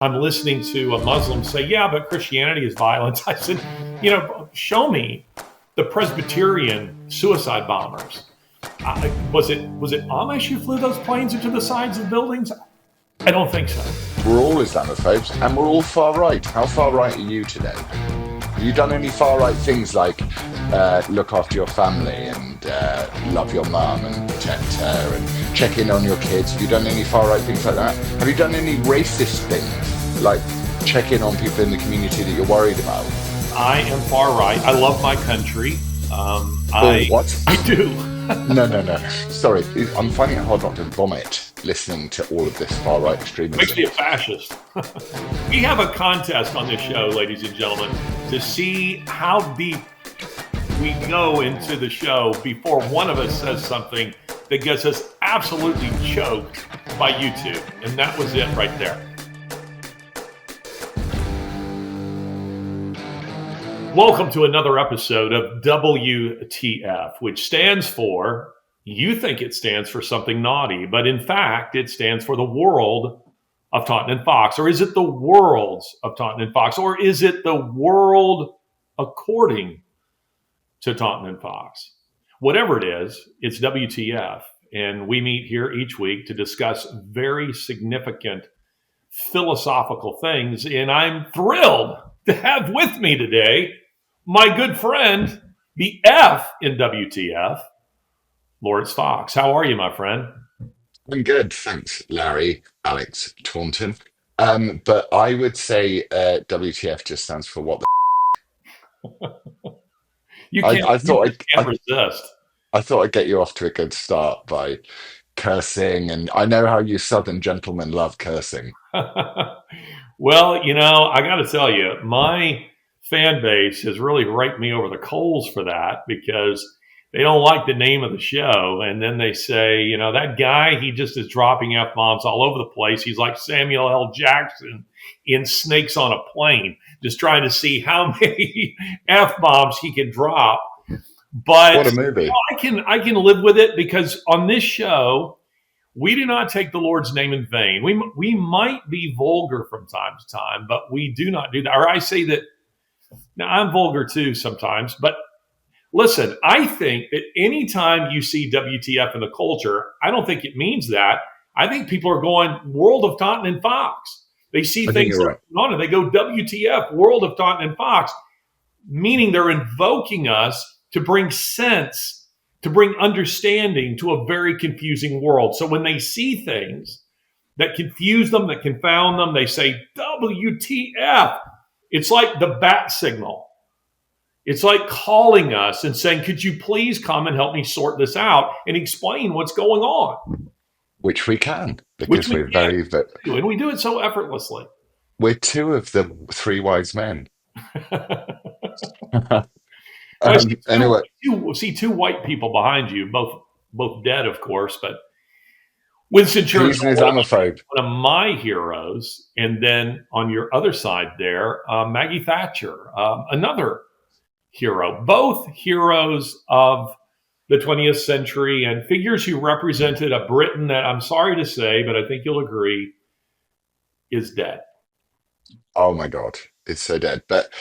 I'm listening to a Muslim say, yeah, but Christianity is violence. I said, show me the Presbyterian suicide bombers. Was it Amish who flew those planes into the sides of buildings? I don't think so. We're all Islamophobes and we're all far right. How far right are you today? Have you done any far right things like look after your family and love your mum and protect her and check in on your kids? Have you done any far right things like that? Have you done any racist things like check in on people in the community that you're worried about? I am far right. I love my country. Oh, I what? I do. No, no, no. Sorry, I'm finding it hard not to vomit listening to all of this far right Makes me extremism. a fascist. We have a contest on this show, ladies and gentlemen, to see how deep we go into the show before one of us says something that gets us absolutely choked by YouTube. And that was it right there. Welcome to another episode of WTF, which stands for, you think it stands for something naughty, but in fact, it stands for the world of Taunton and Fox. Or is it the worlds of Taunton and Fox? Or is it the world according to Taunton and Fox? Whatever it is, it's WTF. And we meet here each week to discuss very significant philosophical things. And I'm thrilled to have with me today my good friend, the F in WTF, Laurence Fox. How are you, my friend? I'm good, thanks, Larry, Alex, Taunton. But I would say WTF just stands for what the. You I, can't, I you thought just can't resist. I thought I'd get you off to a good start by cursing, and I know how you Southern gentlemen love cursing. Well, I got to tell you, my fan base has really raked me over the coals for that because they don't like the name of the show. And then they say, that guy, he just is dropping F bombs all over the place. He's like Samuel L. Jackson in Snakes on a Plane, just trying to see how many F bombs he can drop. What But a movie! I can live with it because on this show, we do not take the Lord's name in vain. We might be vulgar from time to time, but we do not do that. Or I say that now I'm vulgar too sometimes, but listen, I think that anytime you see WTF in the culture, I don't think it means that. I think people are going World of Taunton and Fox. They see I think things you're that right. are going on and they go WTF, World of Taunton and Fox, meaning they're invoking us to bring sense, to bring understanding to a very confusing world. So when they see things that confuse them, that confound them, they say, WTF. It's like the bat signal. It's like calling us and saying, could you please come and help me sort this out and explain what's going on? Which we can Which because we we're can very, do, and we do it so effortlessly. we're two of the three wise men. Well, I see two, Anyway, see two white people behind you, both dead, of course, but Winston he's Churchill, an Islamophobe. one of my heroes, and then on your other side there, Maggie Thatcher, another hero. Both heroes of the 20th century and figures who represented a Britain that I'm sorry to say, but I think you'll agree, is dead. Oh my God, it's so dead. But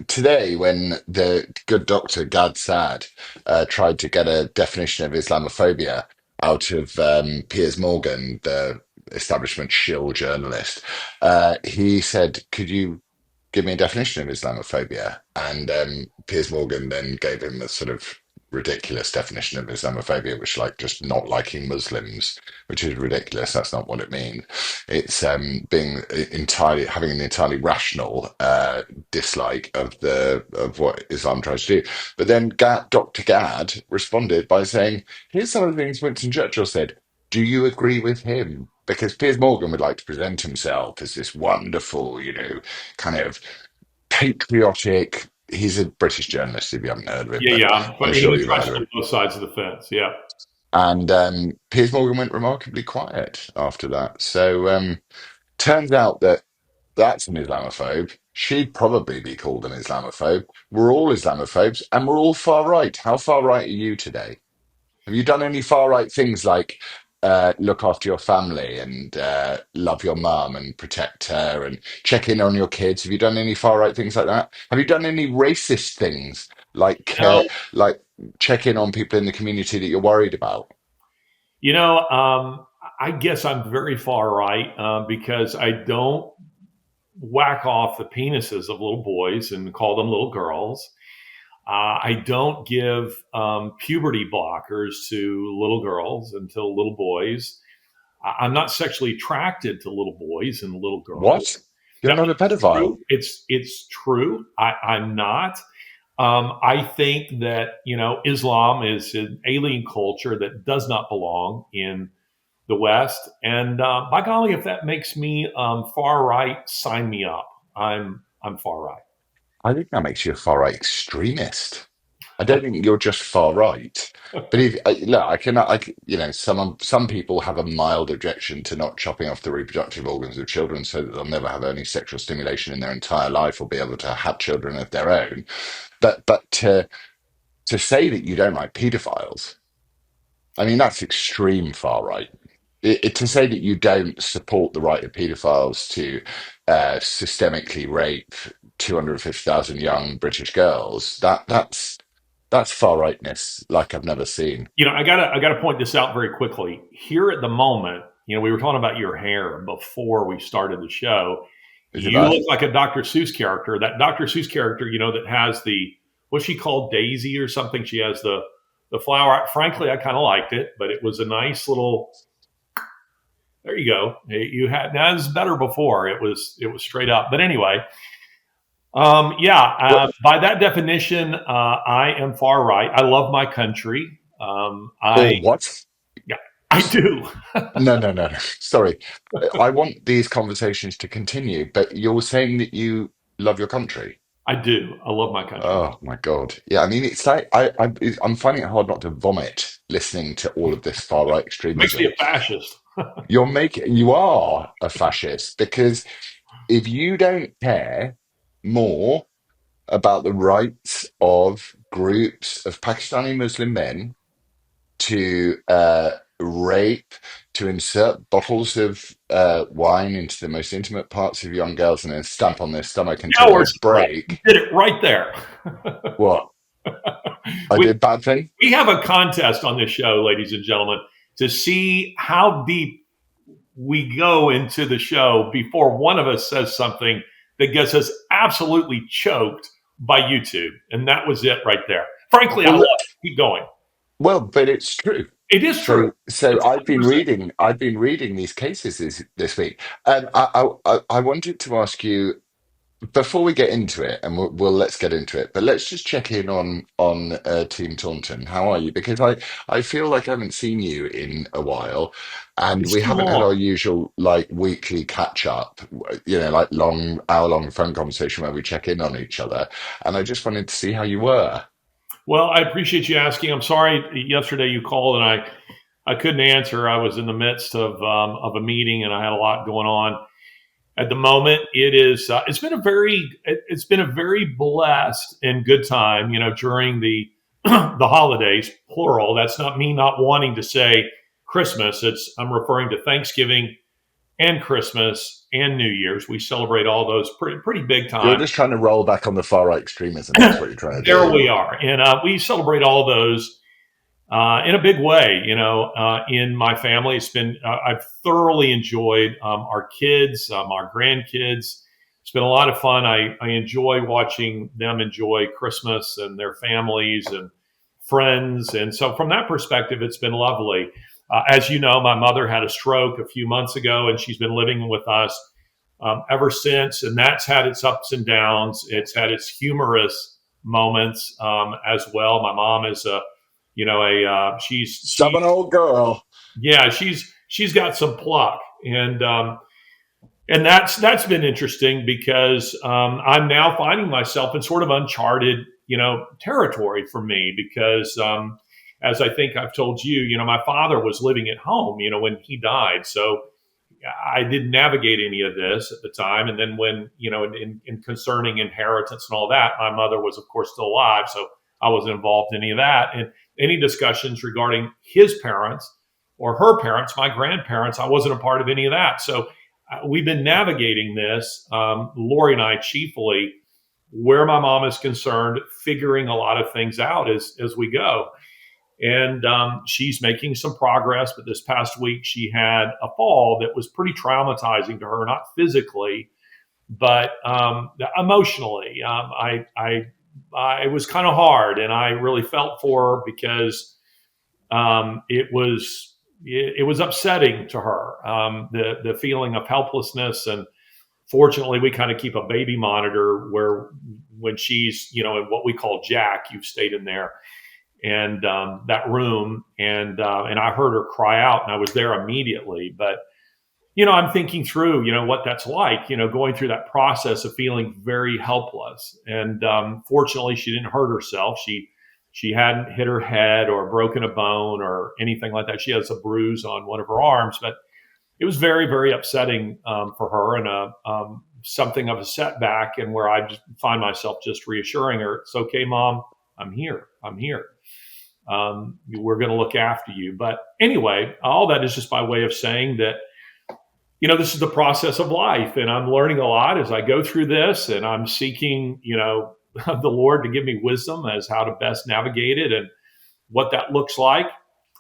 today, when the good doctor Gad Saad tried to get a definition of Islamophobia out of Piers Morgan, the establishment shill journalist, he said, "Could you give me a definition of Islamophobia?" And Piers Morgan then gave him a sort of ridiculous definition of Islamophobia, which like just not liking Muslims, which is ridiculous. That's not what it means. It's being entirely having an entirely rational dislike of the of what Islam tries to do. But then Dr. Gad responded by saying, "Here's some of the things Winston Churchill said. Do you agree with him?" Because Piers Morgan would like to present himself as this wonderful, kind of patriotic. He's a British journalist, if you haven't heard of him, Yeah, but yeah. I'm But he sure was you've heard trusted of on him. both sides of the fence. Yeah. And Piers Morgan went remarkably quiet after that. So turns out that that's an Islamophobe. She'd probably be called an Islamophobe. We're all Islamophobes, and we're all far right. How far right are you today? Have you done any far right things like look after your family and love your mum and protect her and check in on your kids? Have you done any far right things like that? Have you done any racist things like check in on people in the community that you're worried about? You know, I guess I'm very far right because I don't whack off the penises of little boys and call them little girls. I don't give puberty blockers to little girls until little boys. I'm not sexually attracted to little boys and little girls. What? You're Now, not a pedophile. true. It's true. I'm not. I think that Islam is an alien culture that does not belong in the West. And by golly, if that makes me far right, sign me up. I'm far right. I think that makes you a far right extremist. I don't think you're just far right. But if look, some people have a mild objection to not chopping off the reproductive organs of children so that they'll never have any sexual stimulation in their entire life or be able to have children of their own. But to say that you don't like paedophiles, I mean that's extreme far right. To say that you don't support the right of paedophiles to systemically rape 250,000 young British girls, that's far rightness like I've never seen. I gotta point this out very quickly. Here at the moment, we were talking about your hair before we started the show. Is it You bad? look like a Dr. Seuss character. That Dr. Seuss character, that has the what's she called, Daisy or something. She has the flower. Frankly, I kind of liked it, but it was a nice little. There you go. You had now it was better before. It was straight up. But anyway, yeah. What? By that definition, I am far right. I love my country. Or what? Yeah, I do. No, no, no, no. Sorry. I want these conversations to continue, but you're saying that you love your country. I do. I love my country. Oh my God. Yeah, I mean, it's like I'm finding it hard not to vomit listening to all of this far right Makes me extremism. a fascist. You are a fascist because if you don't care more about the rights of groups of Pakistani Muslim men to rape, to insert bottles of wine into the most intimate parts of young girls and then stamp on their stomach until they Cowards are right. You break. did it right there. What? I we did bad thing? we have a contest on this show, ladies and gentlemen, to see how deep we go into the show before one of us says something that gets us absolutely choked by YouTube. And that was it right there. Frankly, I love Well, it. Keep going. but it's true. It is true. So It's I've been reading these cases this week, and I wanted to ask you before we get into it, and let's get into it. But let's just check in on Team Taunton. How are you? Because I feel like I haven't seen you in a while, and it's we too haven't had our long. usual like weekly catch up. Like long hour long phone conversation where we check in on each other. And I just wanted to see how you were. Well, I appreciate you asking. I'm sorry yesterday you called and I couldn't answer. I was in the midst of a meeting and I had a lot going on. At the moment, it's been a very blessed and good time. During the the holidays, plural. That's not me not wanting to say Christmas. I'm referring to Thanksgiving and Christmas and New Year's. We celebrate all those pretty big You're time. just trying to roll back on the far right extremism. That's what you're trying to There do. we are, and we celebrate all those in a big way. In my family, I've thoroughly enjoyed our kids, our grandkids. It's been a lot of fun. I enjoy watching them enjoy Christmas and their families and friends. And so, from that perspective, it's been lovely. As you know, my mother had a stroke a few months ago, and she's been living with us ever since. And that's had its ups and downs. It's had its humorous moments as well. My mom is Stubborn old girl. yeah, she's got some pluck, and that's been interesting because I'm now finding myself in sort of uncharted territory for me because as I think I've told you, my father was living at home, when he died, so I didn't navigate any of this at the time. And then when, in concerning inheritance and all that, my mother was, of course, still alive. So I wasn't involved in any of that. And any discussions regarding his parents or her parents, my grandparents. I wasn't a part of any of that. So we've been navigating this, Lori and I chiefly, where my mom is concerned, figuring a lot of things out as we go. And she's making some progress. But this past week, she had a fall that was pretty traumatizing to her, not physically, but emotionally. It was kind of hard, and I really felt for her because it was upsetting to her, the feeling of helplessness. And fortunately, we kind of keep a baby monitor where when she's in what we call Jack, you've stayed in there, and that room, and I heard her cry out, and I was there immediately. But I'm thinking through, what that's like, going through that process of feeling very helpless. And fortunately, she didn't hurt herself. She hadn't hit her head or broken a bone or anything like that. She has a bruise on one of her arms, but it was very, very upsetting for her, and something of a setback. And where I just find myself just reassuring her, "It's okay, Mom. I'm here. I'm here. We're going to look after you." But anyway, all that is just by way of saying that this is the process of life, and I'm learning a lot as I go through this, and I'm seeking, the Lord to give me wisdom as how to best navigate it and what that looks like.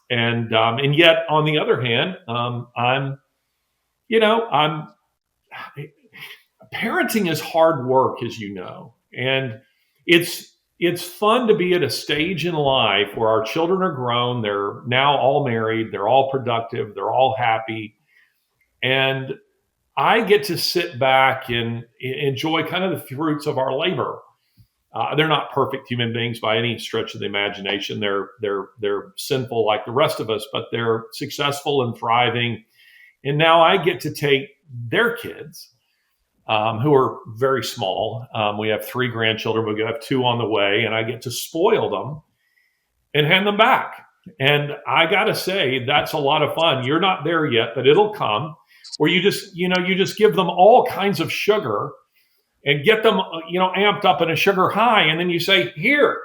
And yet, on the other hand, I'm parenting is hard work, as you know, and it's fun to be at a stage in life where our children are grown, they're now all married, they're all productive, they're all happy, and I get to sit back and enjoy kind of the fruits of our labor. They're not perfect human beings by any stretch of the imagination. They're sinful like the rest of us, but they're successful and thriving. And now I get to take their kids, who are very small. We have 3 grandchildren. We have 2 on the way, and I get to spoil them and hand them back. And I got to say, that's a lot of fun. You're not there yet, but it'll come where you just give them all kinds of sugar and get them, amped up in a sugar high. And then you say, "Here."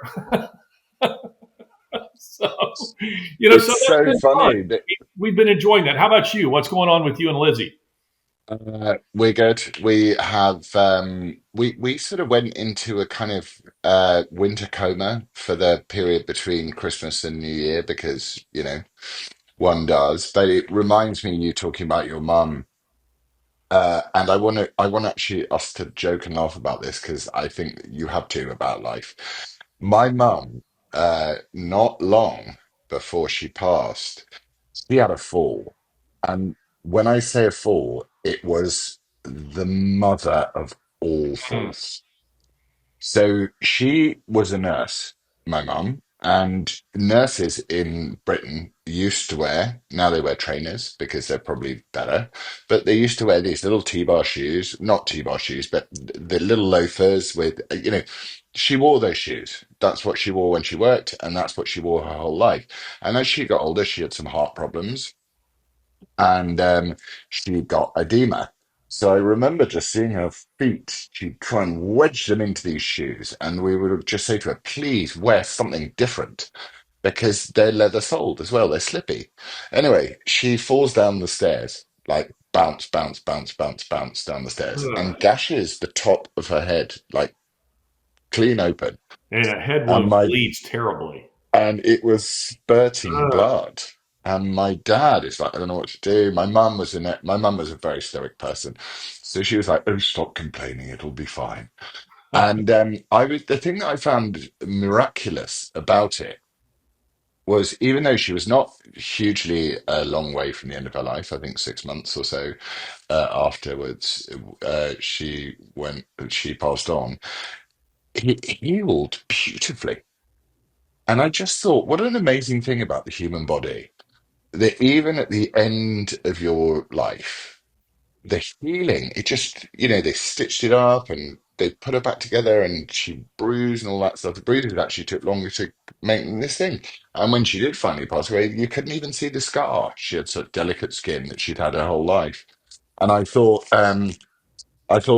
So, so It's that's so been fun. funny that We've been enjoying that. How about you? What's going on with you and Lizzie? we're good. We have we sort of went into a kind of winter coma for the period between Christmas and New Year because, one does. But it reminds me you talking about your mum. And I want actually us to joke and laugh about this because I think you have to about life. My mum, not long before she passed, she had a fall. And when I say a fall, it was the mother of all Hmm. falls. So she was a nurse, my mum, and nurses in Britain used to wear, now they wear trainers because they're probably better, but they used to wear these little T-bar shoes, not T-bar shoes, but the little loafers with, she wore those shoes. That's what she wore when she worked, and that's what she wore her whole life. And as she got older, she had some heart problems and she got edema. So I remember just seeing her feet. She'd try and wedge them into these shoes, and we would just say to her, "Please wear something different because they're leather soled as well. They're slippy." Anyway, she falls down the stairs, like bounce, bounce, bounce, bounce, bounce down the stairs, and Ugh. gashes the top of her head, like clean open. And a head And wound my bleeds terribly. and it was spurting Ugh. blood. And my dad is like, "I don't know what to do." My mum was a very stoic person, so she was like, "Oh, stop complaining, it'll be fine." And the thing that I found miraculous about it was even though she was not hugely a long way from the end of her life, I think 6 months or so afterwards, she passed on. It healed beautifully. And I just thought, what an amazing thing about the human body that even at the end of your life, the healing, it just, they stitched it up and they put her back together and she bruised and all that stuff. The bruises actually took longer to make than this thing. And when she did finally pass away, you couldn't even see the scar. She had such delicate skin that she'd had her whole life. And I thought,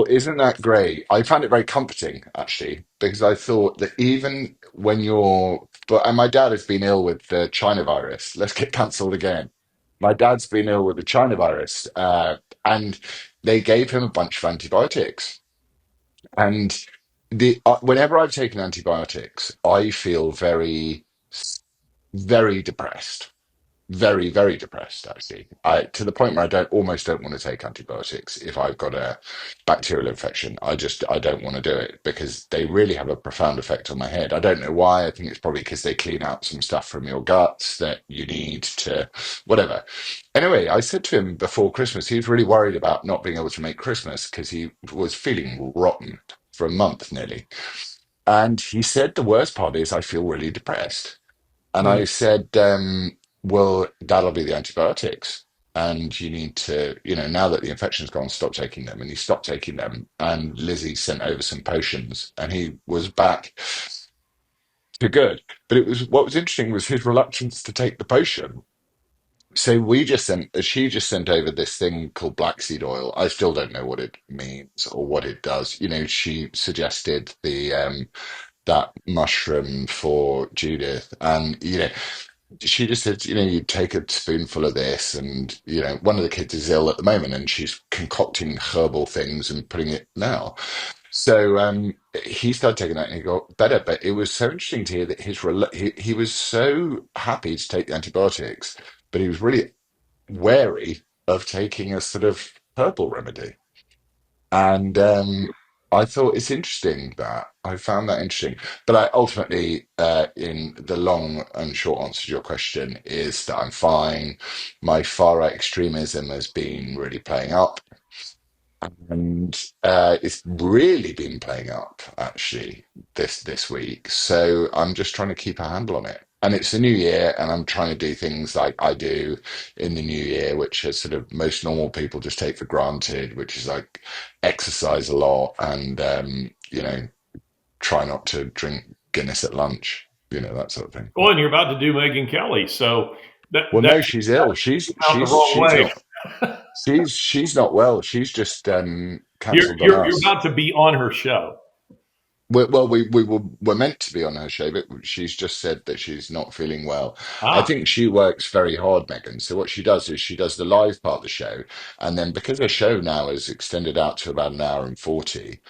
isn't that great? I found it very comforting, actually, because I thought that even when and my dad has been ill with the China virus, let's get cancelled again. My dad's been ill with the China virus, and they gave him a bunch of antibiotics. And the whenever I've taken antibiotics, I feel very depressed, very depressed, actually. To the point where almost don't want to take antibiotics if I've got a bacterial infection. I don't want to do it because they really have a profound effect on my head. I don't know why. I think it's probably because they clean out some stuff from your guts that you need to whatever. Anyway, I said to him before Christmas, he was really worried about not being able to make Christmas because he was feeling rotten for a month nearly. And he said the worst part is I feel really depressed. And Hmm. I said, well, that'll be the antibiotics. And you need to, now that the infection's gone, stop taking them. And he stopped taking them. And Lizzie sent over some potions and he was back to good. But what was interesting was his reluctance to take the potion. So she just sent over this thing called black seed oil. I still don't know what it means or what it does. She suggested that mushroom for Judith. And, she just said, you take a spoonful of this, and one of the kids is ill at the moment, and she's concocting herbal things and putting it now. So he started taking that, and he got better. But it was so interesting to hear that he was so happy to take the antibiotics, but he was really wary of taking a sort of herbal remedy. And I thought it's interesting that I found that interesting. But I ultimately, in the long and short answer to your question, is that I'm fine. My far right extremism has been really playing up. And it's really been playing up actually this week. So I'm just trying to keep a handle on it. And it's a new year, and I'm trying to do things like I do in the new year, which is sort of most normal people just take for granted, which is like exercise a lot and try not to drink Guinness at lunch, that sort of thing. Well, and you're about to do Megyn Kelly, so Well, that no, she's ill. She's out the she's wrong she's way. not she's not well. She's just You're cancelled on you're you're us. about to be on her show. We're meant to be on her show, but she's just said that she's not feeling well. I Ah, think she works very hard, Megan. So what she does is she does the live part of the show, and then because her show now is extended out to about an hour and 40,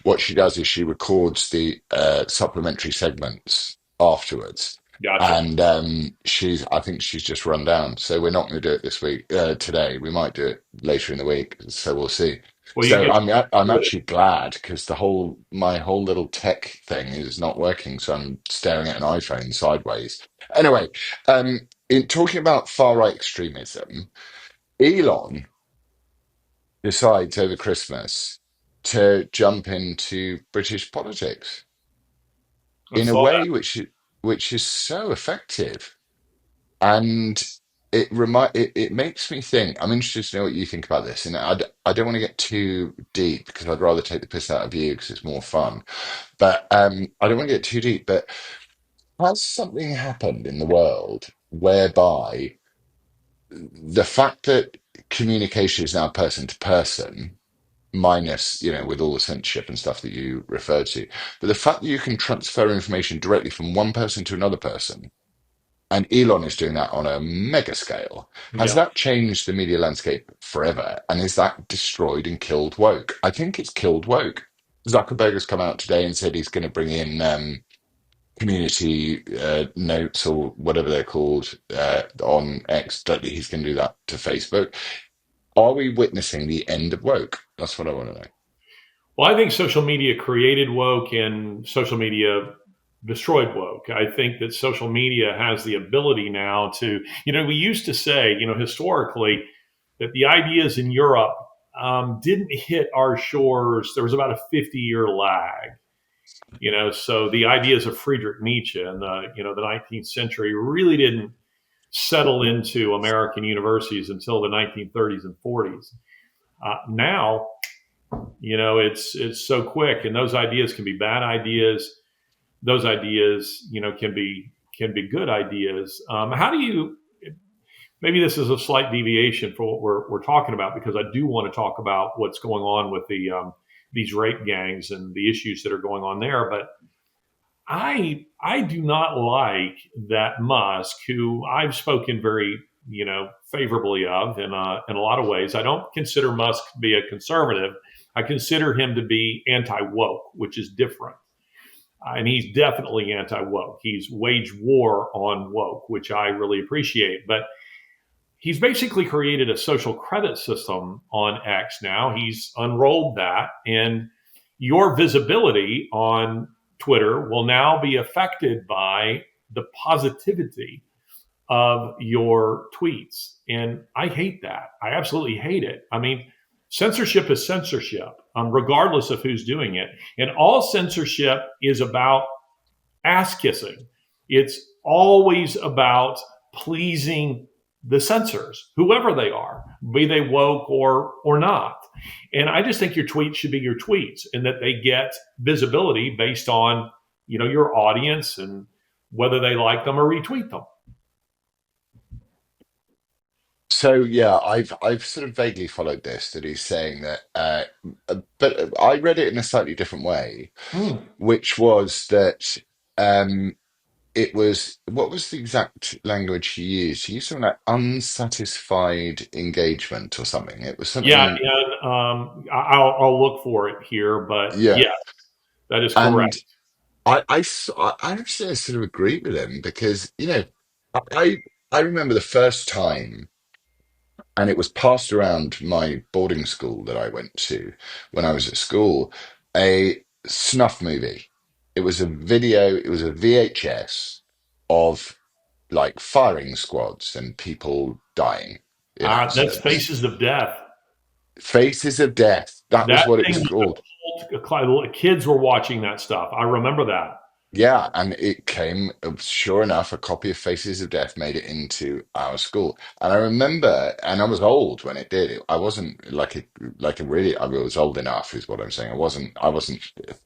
what she does is she records the supplementary segments afterwards. gotcha. And I think she's just run down. So we're not going to do it this week, today. We might do it later in the week. So we'll see. Well, you So get I'm through it. actually glad because my whole little tech thing is not working, so I'm staring at an iPhone sideways. Anyway, in talking about far right extremism, Elon decides over Christmas to jump into British politics I in a saw way which is so effective. And it makes me think. I'm interested to know what you think about this, and I don't want to get too deep because I'd rather take the piss out of you because it's more fun. But I don't want to get too deep. But has something happened in the world whereby the fact that communication is now person to person, minus with all the censorship and stuff that you referred to, but the fact that you can transfer information directly from one person to another person, and Elon is doing that on a mega scale. that. Has Yeah. that changed the media landscape forever? And is that destroyed and killed woke? I think it's killed woke. Zuckerberg has come out today and said he's going to bring in community notes or whatever they're called on X. He's going to do that to Facebook. Are we witnessing the end of woke? That's what I want to know. Well, I think social media created woke and social media destroyed woke. I think that social media has the ability now to, we used to say, historically, that the ideas in Europe didn't hit our shores. There was about a 50-year lag. So the ideas of Friedrich Nietzsche in the 19th century really didn't settle into American universities until the 1930s and 40s. Now, it's so quick, and those ideas can be bad ideas. Those ideas, can be good ideas. How do you? Maybe this is a slight deviation for what we're talking about, because I do want to talk about what's going on with these rape gangs and the issues that are going on there. But I do not like that Musk, who I've spoken very favorably of in a lot of ways. I don't consider Musk to be a conservative. I consider him to be anti woke, which is different. And he's definitely anti woke. He's waged war on woke, which I really appreciate. But he's basically created a social credit system on X now. He's unrolled that, and your visibility on Twitter will now be affected by the positivity of your tweets. And I hate that. I absolutely hate it. I mean, censorship is censorship, regardless of who's doing it. And all censorship is about ass kissing. It's always about pleasing the censors, whoever they are, be they woke or not. And I just think your tweets should be your tweets, and that they get visibility based on your audience and whether they like them or retweet them. So yeah, I've sort of vaguely followed this that he's saying that, but I read it in a slightly different way, Hmm. which was that um, it was what was the exact language he used? He used something like unsatisfied engagement or something. It was Yeah, something, and I'll look for it here, but yeah. yeah, that is correct. And I actually sort of agree with him because I remember the first time. And it was passed around my boarding school that I went to when I was at school, a snuff movie. It was a video, it was a VHS of like firing squads and people dying. So That's it was Faces of Death. Faces of Death. That was That what it thing was was called. a cult. Kids were watching that stuff. I remember that. Yeah, and it came, sure enough, a copy of Faces of Death made it into our school. And I remember, and I was old when it did. I wasn't like a really, I was old enough is what I'm saying. I wasn't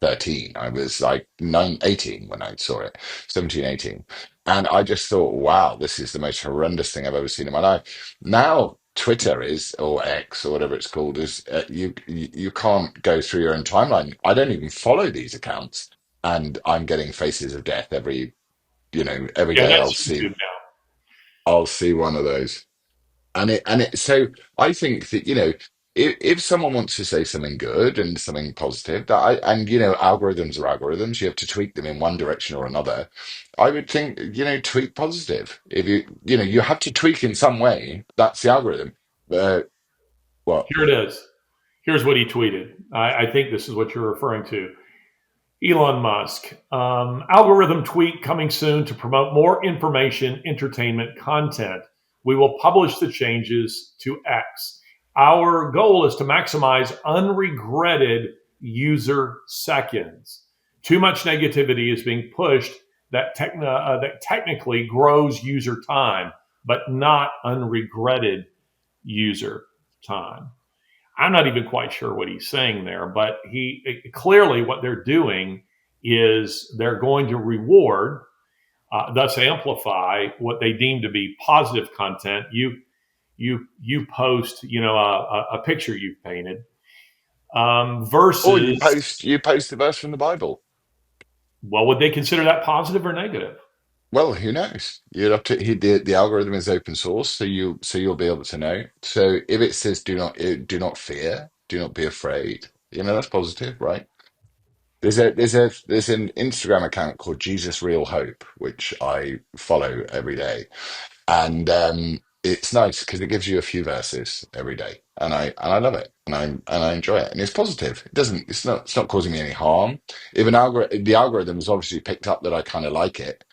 13. I was like 18 when I saw it, 17, 18. And I just thought, wow, this is the most horrendous thing I've ever seen in my life. Now, Twitter is, or X, or whatever it's called, is you can't go through your own timeline. I don't even follow these accounts and I'm getting Faces of Death every Yeah, day. that's YouTube now. I'll see one of those, and it. So I think that if someone wants to say something good and something positive, that and algorithms are algorithms, you have to tweak them in one direction or another. I would think tweak positive. If you have to tweak in some way, that's the algorithm. Uh, what? Here it is. Here's what he tweeted. I think this is what you're referring to. Elon Musk. Algorithm tweak coming soon to promote more information, entertainment content. We will publish the changes to X. Our goal is to maximize unregretted user seconds. Too much negativity is being pushed that technically grows user time, but not unregretted user time. I'm not even quite sure what he's saying there, but he clearly what they're doing is they're going to reward, thus amplify what they deem to be positive content. You post, a picture you've painted, Or you versus, post the verse from the Bible. well, would they consider that positive or negative? Well, who knows? You'd have to. The algorithm is open source, so you'll be able to know. So if it says do not fear, do not be afraid, that's positive, right? There's an Instagram account called Jesus Real Hope, which I follow every day, and it's nice because it gives you a few verses every day, and I love it, and I enjoy it, and it's positive. It's not causing me any harm. If the algorithm has obviously picked up that I kind of like it,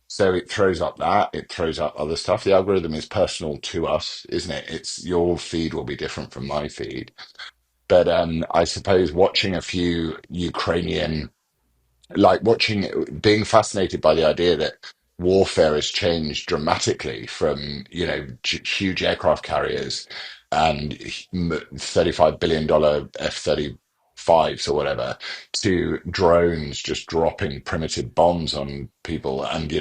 so it throws up that, it throws up other stuff. The algorithm is personal to us, isn't it? It's your feed will be different from my feed, but I suppose watching a few Ukrainian like being fascinated by the idea that warfare has changed dramatically from, huge aircraft carriers and $35 billion F-35s or whatever to drones just dropping primitive bombs on people. And,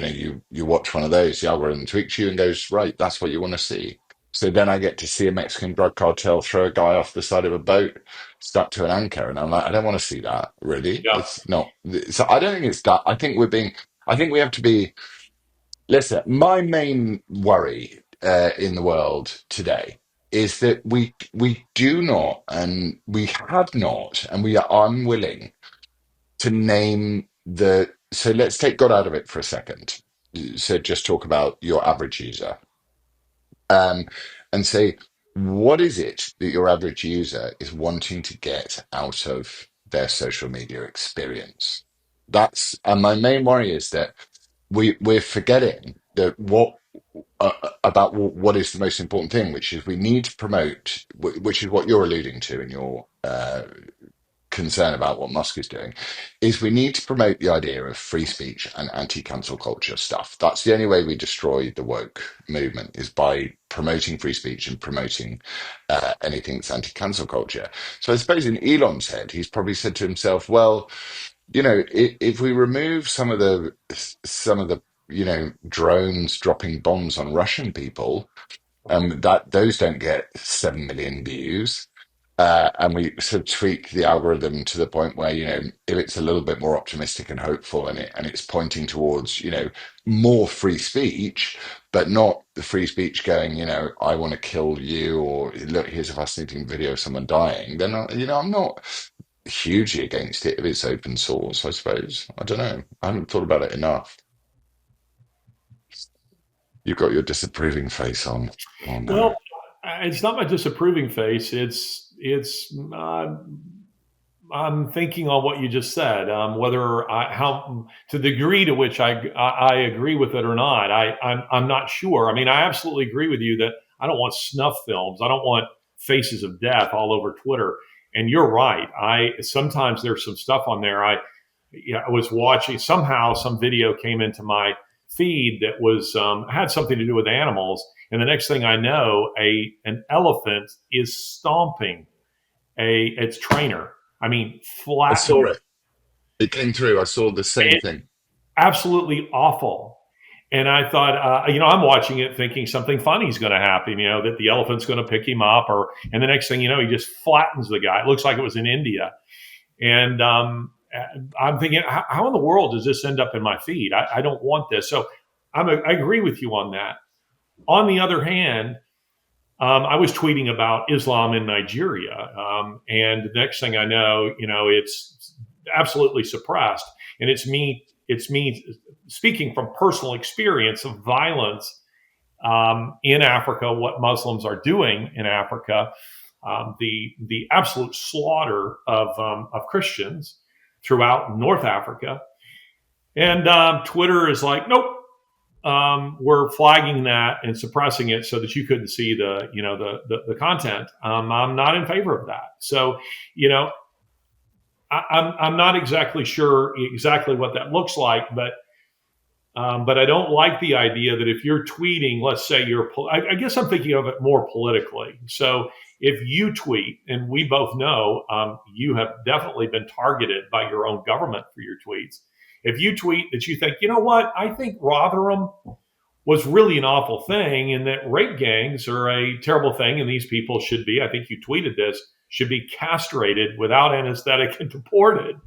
you watch one of those, the algorithm tweaks you and goes, right, that's what you want to see. So then I get to see a Mexican drug cartel throw a guy off the side of a boat stuck to an anchor. And I'm like, I don't want to see that, really. Yeah. It's not. So I don't think it's that. I think we have to be. Listen, my main worry in the world today is that we do not, and we have not, and we are unwilling to name the. So let's take God out of it for a second. So just talk about your average user, um, and say, what is it that your average user is wanting to get out of their social media experience? That's, and my main worry is that we're forgetting that about what is the most important thing, which is we need to promote, which is what you're alluding to in your concern about what Musk is doing, is we need to promote the idea of free speech and anti-cancel culture stuff. That's the only way we destroy the woke movement, is by promoting free speech and promoting anything that's anti-cancel culture. So I suppose in Elon's head, he's probably said to himself, well, if we remove some of the drones dropping bombs on Russian people, that those don't get 7 million views. And we sort of tweak the algorithm to the point where, if it's a little bit more optimistic and hopeful, and it's pointing towards, more free speech, but not the free speech going, I want to kill you, or look, here's a fascinating video of someone dying, then, I'm not hugely against it if it's open source, I suppose. I don't know. I haven't thought about it enough. You've got your disapproving face on. Oh no. Well, it's not my disapproving face. It's I'm thinking on what you just said. Whether how to the degree to which I agree with it or not, I'm not sure. I mean, I absolutely agree with you that I don't want snuff films. I don't want faces of death all over Twitter. And you're right. I sometimes there's some stuff on there. I was watching, somehow some video came into my feed that was had something to do with animals, and the next thing I know, a an elephant is stomping a its trainer. I mean, I saw flattening it. It came through. I saw the same it. thing. Absolutely awful. And I thought, I'm watching it thinking something funny is going to happen, that the elephant's going to pick him up, and the next thing you know, he just flattens the guy. It looks like it was in India. And I'm thinking, how in the world does this end up in my feed? I don't want this. So I agree with you on that. On the other hand, I was tweeting about Islam in Nigeria, and the next thing I know, it's absolutely suppressed, and it's me speaking from personal experience of violence in Africa, what Muslims are doing in Africa, the absolute slaughter of Christians throughout North Africa, and Twitter is like, nope, we're flagging that and suppressing it so that you couldn't see the content. I'm not in favor of that. So, you know, I'm not exactly sure exactly what that looks like, but I don't like the idea that if you're tweeting, let's say I guess I'm thinking of it more politically. So if you tweet, and we both know you have definitely been targeted by your own government for your tweets. If you tweet that you think, you know what, I think Rotherham was really an awful thing, and that rape gangs are a terrible thing, and these people should be, I think you tweeted this, should be castrated without anesthetic and deported.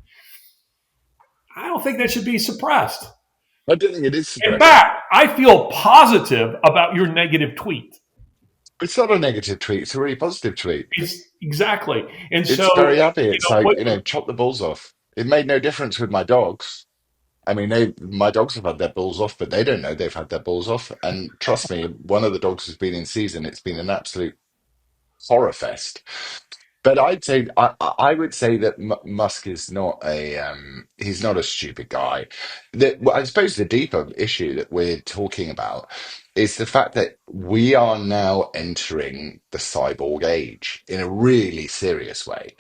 I don't think that should be suppressed. I don't think it is In suppressed. fact, I feel positive about your negative tweet. It's not a negative tweet. It's a really positive tweet. It's exactly. And so, It's very happy. you It's know, like, what chop the balls off. It made no difference with my dogs. I mean, my dogs have had their balls off, but they don't know they've had their balls off. And trust me, one of the dogs has been in season. It's been an absolute horror fest. But I would say that Musk is not he's not a stupid guy. Well, I suppose the deeper issue that we're talking about is the fact that we are now entering the cyborg age in a really serious way.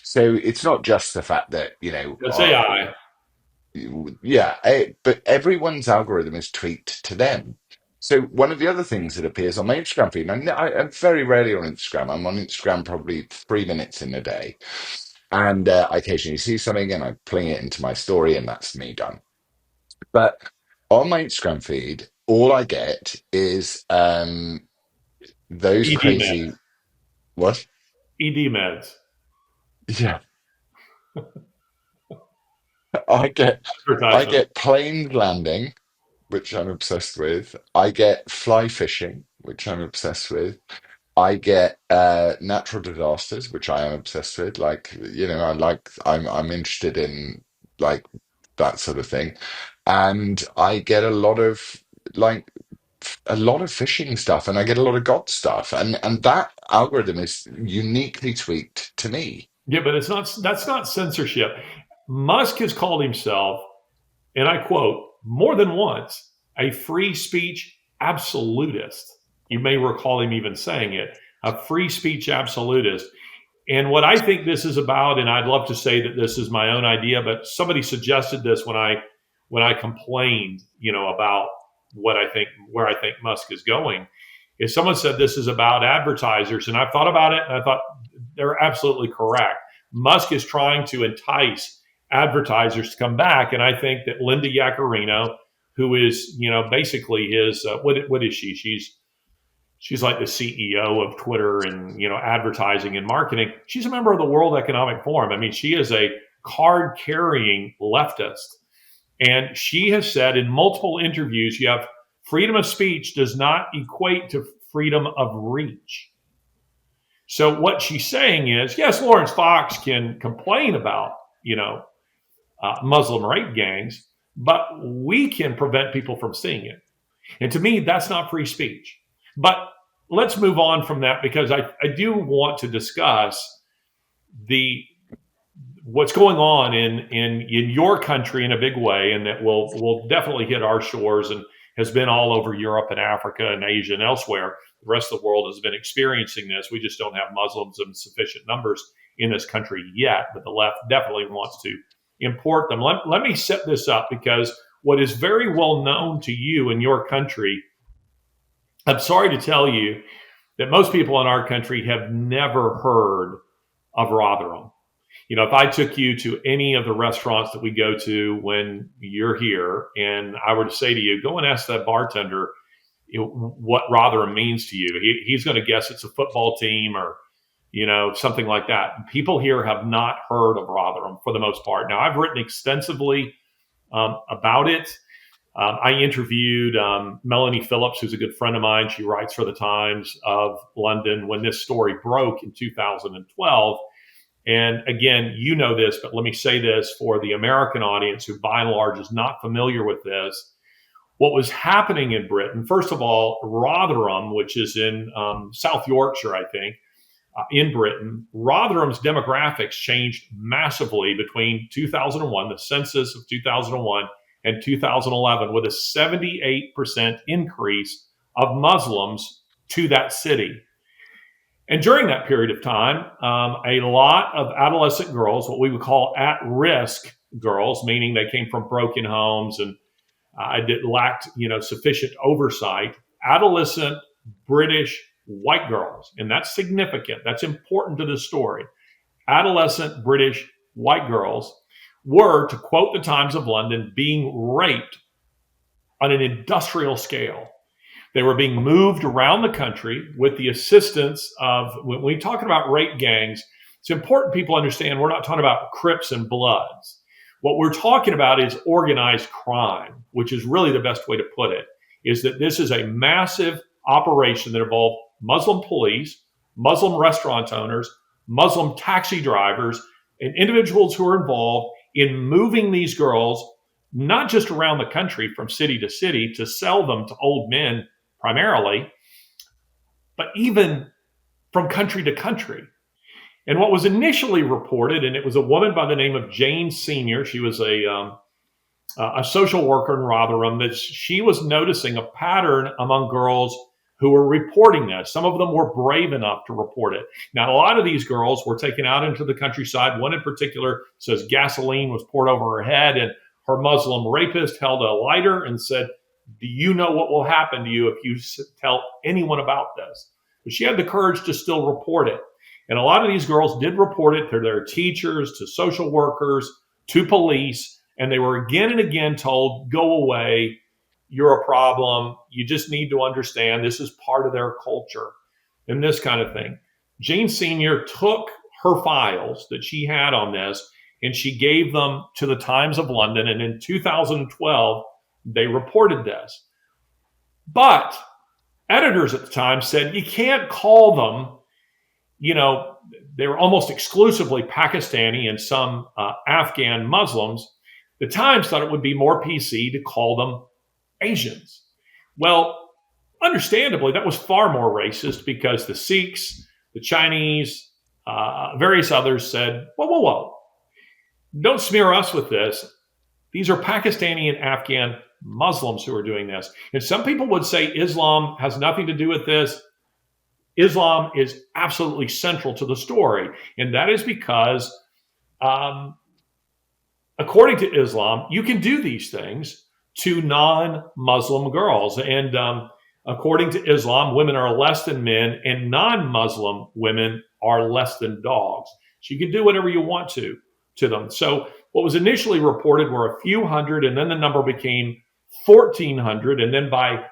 So it's not just the fact that, that's AI. yeah, but everyone's algorithm is tweaked to them. So one of the other things that appears on my Instagram feed, and I'm very rarely on Instagram. I'm on Instagram probably 3 minutes in a day, and I occasionally see something and I pling it into my story, and that's me done. But on my Instagram feed, all I get is those ED meds. crazy what? ED meds. Yeah, I get I Advertisement. get planes landing, which I'm obsessed with. I get fly fishing, which I'm obsessed with. I get natural disasters, which I am obsessed with. Like, I'm interested in like that sort of thing. And I get like a lot of fishing stuff and I get a lot of God stuff. And that algorithm is uniquely tweaked to me. Yeah, but that's not censorship. Musk has called himself, and I quote, more than once, a free speech absolutist. You may recall him even saying it, a free speech absolutist. And what I think this is about, and I'd love to say that this is my own idea, but somebody suggested this when I complained, about where I think Musk is going. Is someone said this is about advertisers, and I've thought about it, and I thought they're absolutely correct. Musk is trying to entice advertisers to come back, and I think that Linda Yaccarino, who is basically his what is she? She's like the CEO of Twitter and advertising and marketing. She's a member of the World Economic Forum. I mean, she is a card-carrying leftist, and she has said in multiple interviews, you have freedom of speech does not equate to freedom of reach. So what she's saying is, yes, Laurence Fox can complain about Muslim rape gangs, but we can prevent people from seeing it. And to me, that's not free speech. But let's move on from that, because I do want to discuss what's going on in your country in a big way, and that will definitely hit our shores and has been all over Europe and Africa and Asia and elsewhere. The rest of the world has been experiencing this. We just don't have Muslims in sufficient numbers in this country yet, but the left definitely wants to import them. Let me set this up, because what is very well known to you in your country, I'm sorry to tell you that most people in our country have never heard of Rotherham. If I took you to any of the restaurants that we go to when you're here, and I were to say to you, go and ask that bartender what Rotherham means to you, he's going to guess it's a football team or something like that. People here have not heard of Rotherham for the most part. Now, I've written extensively about it. I interviewed Melanie Phillips, who's a good friend of mine. She writes for the Times of London, when this story broke in 2012. And again, you know this, but let me say this for the American audience who by and large is not familiar with this. What was happening in Britain, first of all, Rotherham, which is in South Yorkshire, I think, in Britain, Rotherham's demographics changed massively between 2001, the census of 2001, and 2011, with a 78% increase of Muslims to that city. And during that period of time, a lot of adolescent girls, what we would call at-risk girls, meaning they came from broken homes and lacked, sufficient oversight, adolescent British white girls, and that's significant. That's important to the story. Adolescent British white girls were, to quote the Times of London, being raped on an industrial scale. They were being moved around the country with the assistance of, when we talk about rape gangs, it's important people understand we're not talking about Crips and Bloods. What we're talking about is organized crime, which is really the best way to put it, is that this is a massive operation that involved Muslim police, Muslim restaurant owners, Muslim taxi drivers, and individuals who are involved in moving these girls, not just around the country from city to city to sell them to old men primarily, but even from country to country. And what was initially reported, and it was a woman by the name of Jane Senior, she was a social worker in Rotherham, that she was noticing a pattern among girls who were reporting this. Some of them were brave enough to report it. Now, a lot of these girls were taken out into the countryside. One in particular says gasoline was poured over her head, and her Muslim rapist held a lighter and said, "Do you know what will happen to you if you tell anyone about this?" But she had the courage to still report it. And a lot of these girls did report it to their teachers, to social workers, to police, and they were again and again told, "Go away. You're a problem. You just need to understand this is part of their culture," and this kind of thing. Jane Senior took her files that she had on this and she gave them to the Times of London. And in 2012, they reported this. But editors at the time said you can't call them, you know, they were almost exclusively Pakistani and some Afghan Muslims. The Times thought it would be more PC to call them Asians. Well, understandably, that was far more racist because the Sikhs, the Chinese, various others said, whoa, whoa, whoa, don't smear us with this. These are Pakistani and Afghan Muslims who are doing this. And some people would say Islam has nothing to do with this. Islam is absolutely central to the story. And that is because, um, according to Islam, you can do these things to non Muslim girls. And according to Islam, women are less than men, and non Muslim women are less than dogs. So you can do whatever you want to them. So what was initially reported were a few hundred, and then the number became 1,400. And then by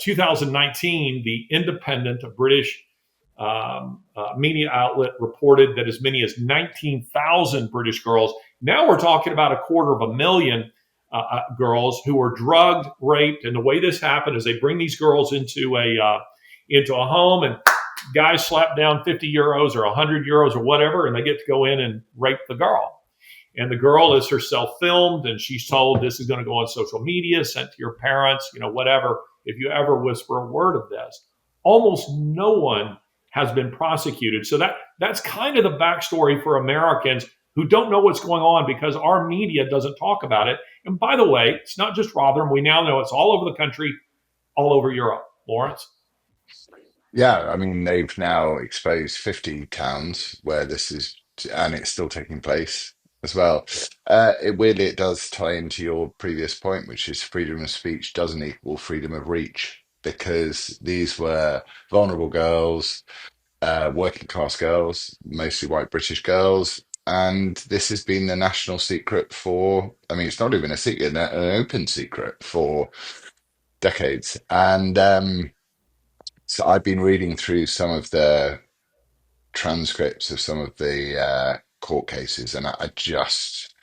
2019, the independent British media outlet reported that as many as 19,000 British girls. Now we're talking about 250,000 girls who were drugged, raped, and the way this happened is they bring these girls into a home, and guys slap down 50 euros or 100 euros or whatever, and they get to go in and rape the girl. And the girl is herself filmed, and she's told this is going to go on social media, sent to your parents, whatever. If you ever whisper a word of this, almost no one has been prosecuted. So that's kind of the backstory for Americans who don't know what's going on because our media doesn't talk about it. And by the way, it's not just Rotherham. We now know it's all over the country, all over Europe. Laurence? Yeah, I mean, they've now exposed 50 towns where this is, and it's still taking place as well. Weirdly, it does tie into your previous point, which is freedom of speech doesn't equal freedom of reach, because these were vulnerable girls, working class girls, mostly white British girls. And this has been the national secret for, I mean, it's not even a secret, an open secret for decades. And so I've been reading through some of the transcripts of some of the court cases, and I just,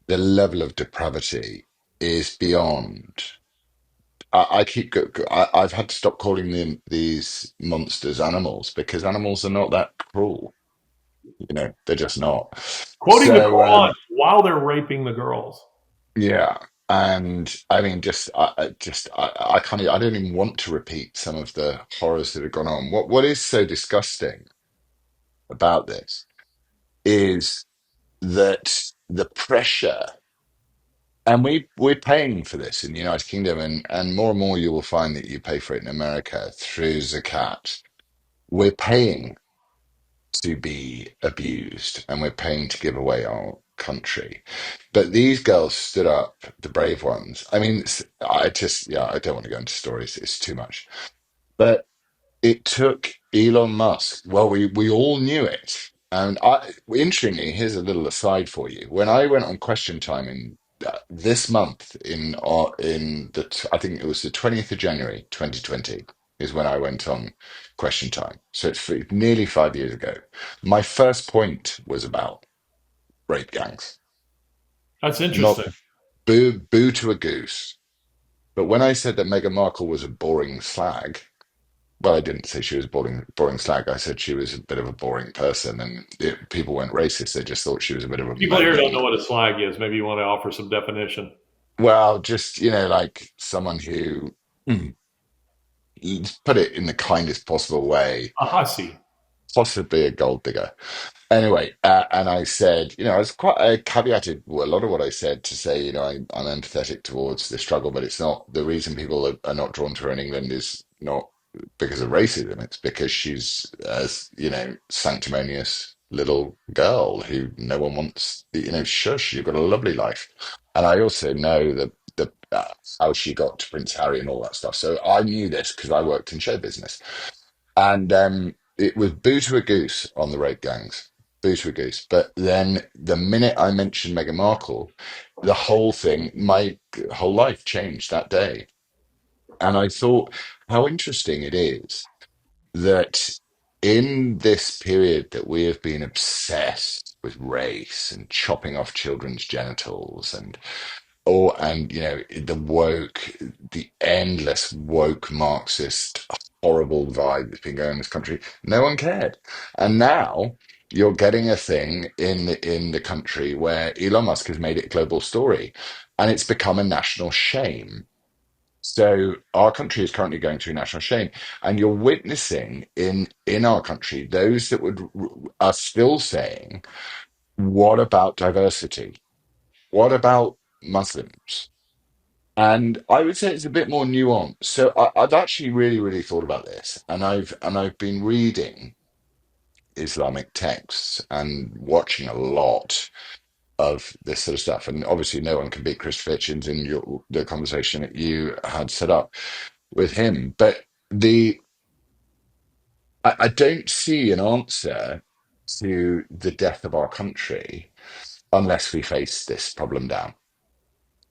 the level of depravity is beyond. I keep, I've had to stop calling them these monsters animals because animals are not that cruel. They're just not. Quoting the So, Quran while they're raping the girls. yeah. And I mean, I can't, I don't even want to repeat some of the horrors that have gone on. What is so disgusting about this is that the pressure, and we're paying for this in the United Kingdom, and more you will find that you pay for it in America through zakat. We're paying to be abused, and we're paying to give away our country. But these girls stood up, the brave ones. I mean, yeah, I don't want to go into stories; it's too much. But it took Elon Musk. Well, we all knew it. And interestingly, here's a little aside for you. When I went on Question Time in this month, I think it was the 20th of January, 2020, is when I went on Question Time. So it's nearly 5 years ago. My first point was about rape gangs, That's not interesting. boo to a goose. But when I said that Meghan Markle was a boring slag, well, I didn't say she was a boring slag. I said she was a bit of a boring person, and people weren't racist. They just thought she was a bit of a People here don't know moany. what a slag is. Maybe you want to offer some definition. Well, just like someone who, hmm, let's put it in the kindest possible way, A hussy. possibly a gold digger. Anyway, and I said, I caveated a lot of what I said to say, I'm empathetic towards the struggle, but it's not the reason people are not drawn to her in England is not because of racism. It's because she's a, sanctimonious little girl who no one wants, shush, you've got a lovely life. And I also know how she got to Prince Harry and all that stuff. So I knew this because I worked in show business. And it was boo to a goose on the rape gangs, boo to a goose. But then the minute I mentioned Meghan Markle, the whole thing, my whole life changed that day. And I thought how interesting it is that in this period that we have been obsessed with race and chopping off children's genitals and or and the endless woke Marxist horrible vibe that's been going in this country. No one cared, and now you're getting a thing in the country where Elon Musk has made it a global story, and it's become a national shame. So our country is currently going through national shame, and you're witnessing in our country those that are still saying, "What about diversity? What about Muslims?" And I would say it's a bit more nuanced. So I've actually really, really thought about this, and I've been reading Islamic texts and watching a lot of this sort of stuff. And obviously, no one can beat Christopher Hitchens in the conversation that you had set up with him. But the I don't see an answer to the death of our country unless we face this problem down.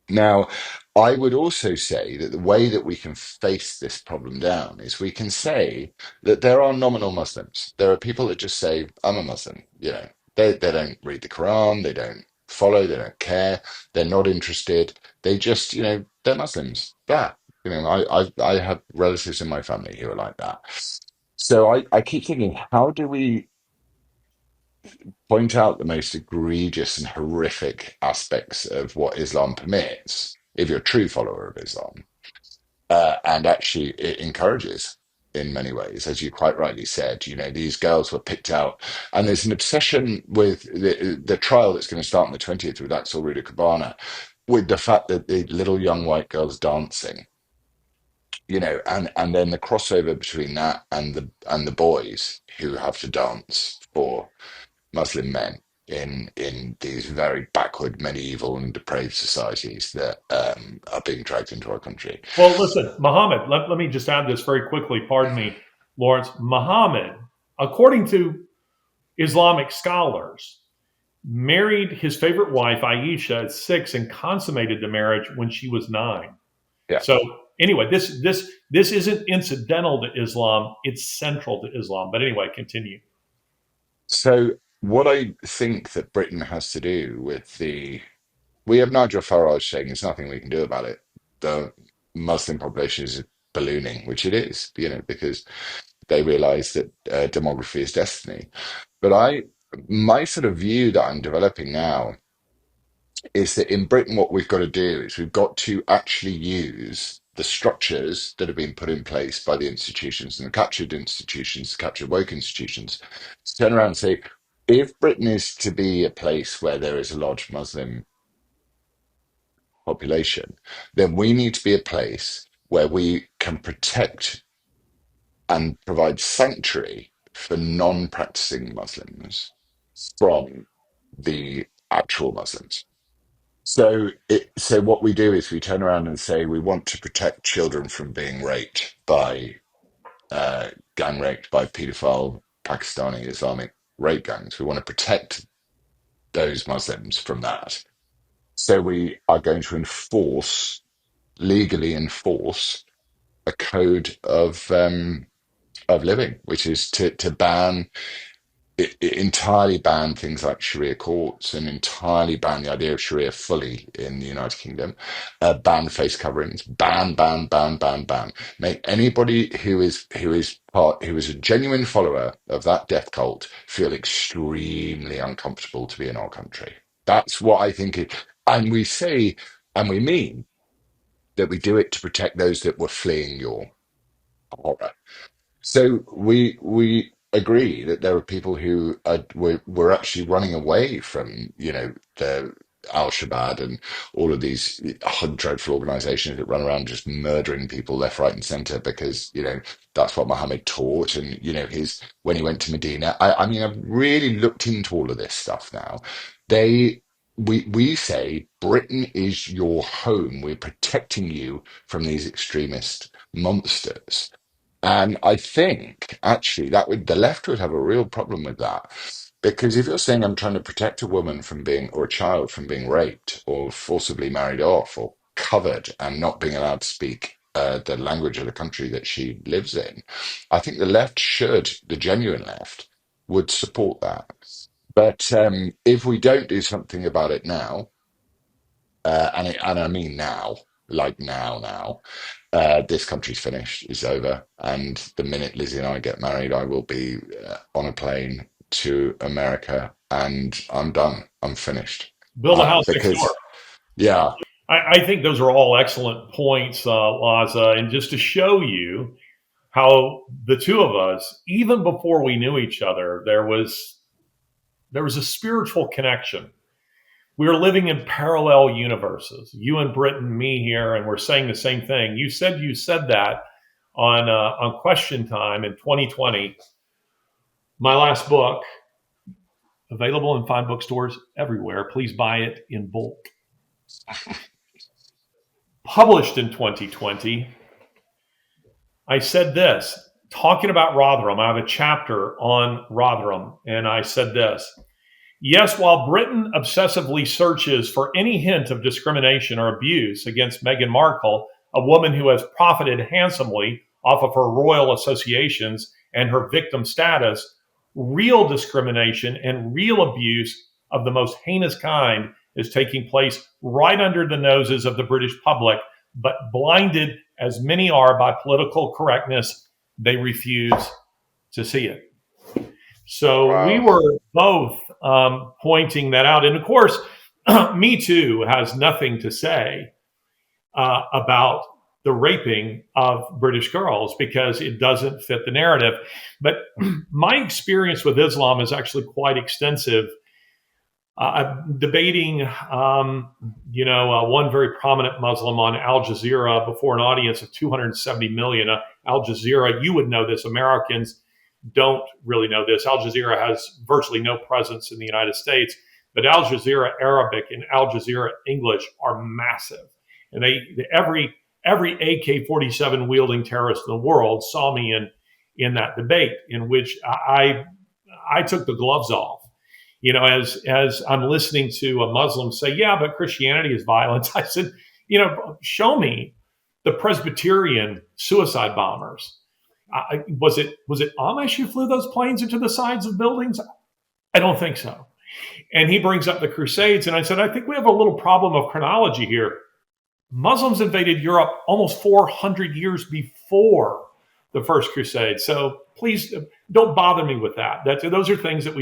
Now, I would also say that the way that we can face this problem down is we can say that there are nominal Muslims. There are people that just say, I'm a Muslim. They don't read the Quran, they don't follow, they don't care, they're not interested. They just, they're Muslims. That, I have relatives in my family who are like that. So I keep thinking, how do we point out the most egregious and horrific aspects of what Islam permits, if you're a true follower of Islam, and actually it encourages in many ways, as you quite rightly said. These girls were picked out, and there's an obsession with the trial that's going to start on the 20th with Axel Ruda Cabana, with the fact that the little young white girls dancing. And then the crossover between that and the boys who have to dance for Muslim men in these very backward, medieval, and depraved societies that are being dragged into our country. Well, listen, Muhammad, let me just add this very quickly. Pardon me, Lawrence. Muhammad, according to Islamic scholars, married his favorite wife, Aisha, at 6 and consummated the marriage when she was 9. Yeah. So anyway, this isn't incidental to Islam, it's central to Islam. But anyway, continue. So what I think that Britain has to do with we have Nigel Farage saying there's nothing we can do about it. The Muslim population is ballooning, which it is, because they realize that demography is destiny. But my sort of view that I'm developing now is that in Britain, what we've got to do is we've got to actually use the structures that have been put in place by the institutions and the captured woke institutions, to turn around and say, if Britain is to be a place where there is a large Muslim population, then we need to be a place where we can protect and provide sanctuary for non-practicing Muslims from the actual Muslims. So what we do is we turn around and say we want to protect children from being gang raped by paedophile Pakistani Islamic rape gangs. We want to protect those Muslims from that. So we are going to legally enforce a code of living, which is to ban it entirely ban things like Sharia courts and entirely ban the idea of Sharia fully in the United Kingdom. Ban face coverings. Ban, ban, ban, ban, ban. Make anybody who is a genuine follower of that death cult feel extremely uncomfortable to be in our country. That's what I think it. And we say, and we mean that we do it to protect those that were fleeing your horror. So we agree that there are people who were actually running away from, the Al Shabaab and all of these dreadful organizations that run around just murdering people left, right, and center because, that's what Muhammad taught. And, his when he went to Medina. I mean, I've really looked into all of this stuff now. They we say Britain is your home. We're protecting you from these extremist monsters. And I think actually the left would have a real problem with that. Because if you're saying I'm trying to protect a woman from being, or a child from being raped or forcibly married off or covered and not being allowed to speak the language of the country that she lives in, I think the genuine left, would support that. But if we don't do something about it now, and I mean now, like now. This country's finished. It's over. And the minute Lizzie and I get married, I will be on a plane to America, and I'm done. I'm finished. Build a house next door. Because yeah, I think those are all excellent points, Laza. And just to show you how the two of us, even before we knew each other, there was a spiritual connection. We were living in parallel universes. You and Britain, me here, and we're saying the same thing. You said that on Question Time in 2020. My last book, available in fine bookstores everywhere. Please buy it in bulk. Published in 2020. I said this, talking about Rotherham. I have a chapter on Rotherham, and I said this. Yes, while Britain obsessively searches for any hint of discrimination or abuse against Meghan Markle, a woman who has profited handsomely off of her royal associations and her victim status, real discrimination and real abuse of the most heinous kind is taking place right under the noses of the British public, but blinded as many are by political correctness, they refuse to see it. So we wow. were both pointing that out. And of course, Me Too has nothing to say about the raping of British girls because it doesn't fit the narrative. But my experience with Islam is actually quite extensive. I'm debating, one very prominent Muslim on Al Jazeera before an audience of 270 million. Al Jazeera, you would know this, Americans don't really know this. Al Jazeera has virtually no presence in the United States, but Al Jazeera Arabic and Al Jazeera English are massive. And every AK-47 wielding terrorist in the world saw me in that debate in which I took the gloves off. As I'm listening to a Muslim say, yeah, but Christianity is violent. I said, show me the Presbyterian suicide bombers. Was it Amish who flew those planes into the sides of buildings? I don't think so. And he brings up the Crusades. And I said, I think we have a little problem of chronology here. Muslims invaded Europe almost 400 years before the First Crusade. So please don't bother me with that. Those are things that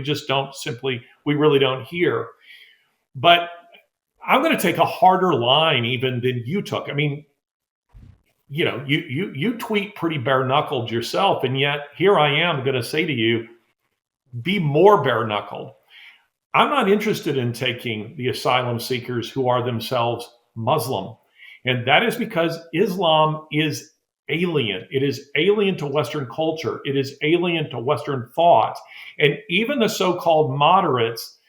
we really don't hear. But I'm going to take a harder line even than you took. I mean, you tweet pretty bare knuckled yourself, and yet here I am going to say to you, be more bare knuckled. I'm not interested in taking the asylum seekers who are themselves Muslim, and that is because Islam is alien. It is alien to Western culture. It is alien to Western thought, and even the so-called moderates.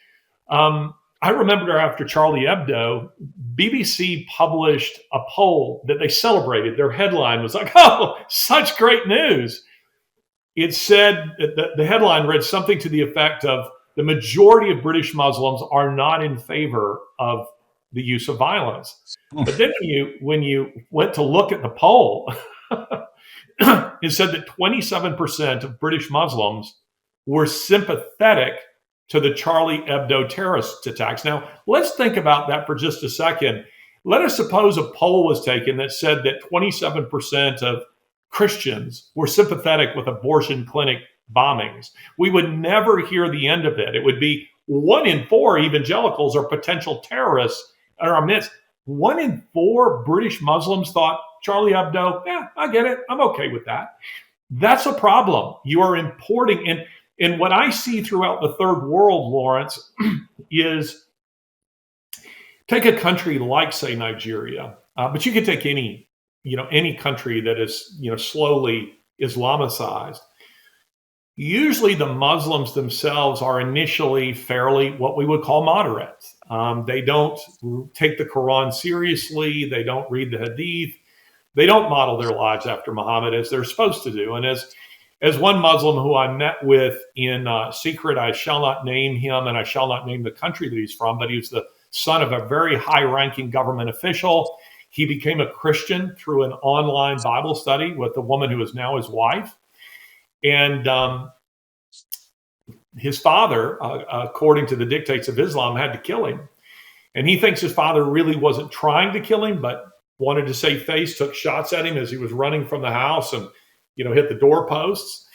I remember after Charlie Hebdo, BBC published a poll that they celebrated. Their headline was like, oh, such great news. It said, the headline read something to the effect of, the majority of British Muslims are not in favor of the use of violence. But then when you went to look at the poll, it said that 27% of British Muslims were sympathetic to the Charlie Hebdo terrorist attacks. Now, let's think about that for just a second. Let us suppose a poll was taken that said that 27% of Christians were sympathetic with abortion clinic bombings. We would never hear the end of it. It would be 1 in 4 evangelicals are potential terrorists in our midst. 1 in 4 British Muslims thought Charlie Hebdo, yeah, I get it. I'm okay with that. That's a problem. You are importing, and what I see throughout the third world, Laurence, is take a country like, say, Nigeria, but you could take any country that is, slowly Islamicized. Usually the Muslims themselves are initially fairly what we would call moderates. They don't take the Quran seriously. They don't read the Hadith. They don't model their lives after Muhammad as they're supposed to do. And as one Muslim who I met with in secret, I shall not name him and I shall not name the country that he's from, but he was the son of a very high-ranking government official. He became a Christian through an online Bible study with the woman who is now his wife. And his father, according to the dictates of Islam, had to kill him. And he thinks his father really wasn't trying to kill him, but wanted to save face, took shots at him as he was running from the house and, hit the doorposts.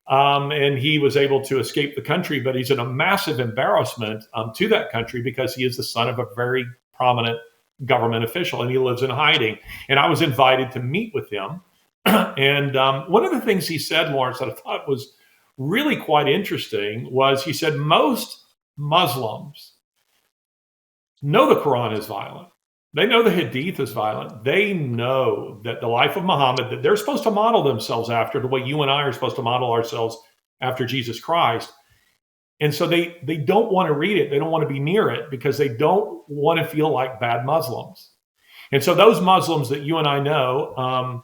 And he was able to escape the country, but he's in a massive embarrassment to that country because he is the son of a very prominent government official and he lives in hiding. And I was invited to meet with him. And one of the things he said, Laurence, that I thought was really quite interesting was he said most Muslims know the Quran is violent. They know the Hadith is violent. They know that the life of Muhammad, that they're supposed to model themselves after the way you and I are supposed to model ourselves after Jesus Christ. And so they don't want to read it. They don't want to be near it because they don't want to feel like bad Muslims. And so those Muslims that you and I know,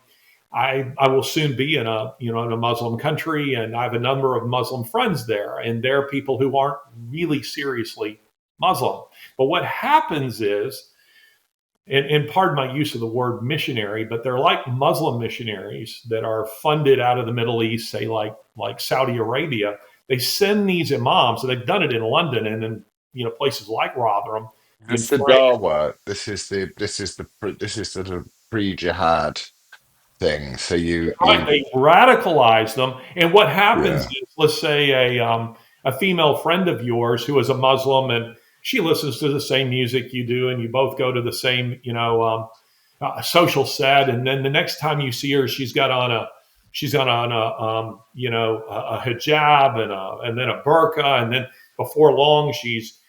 I will soon be in a Muslim country, and I have a number of Muslim friends there, and they're people who aren't really seriously Muslim. But what happens is, and pardon my use of the word missionary, but they're like Muslim missionaries that are funded out of the Middle East, say like Saudi Arabia. They send these imams, and they've done it in London and in places like Rotherham in It's the France. Dawa. This is sort of pre-jihad thing. So Right, you they radicalize them, and what happens yeah. is, let's say a female friend of yours who is a Muslim, and she listens to the same music you do, and you both go to the same social set, and then the next time you see her, she's got on a hijab and then a burqa, and then before long she's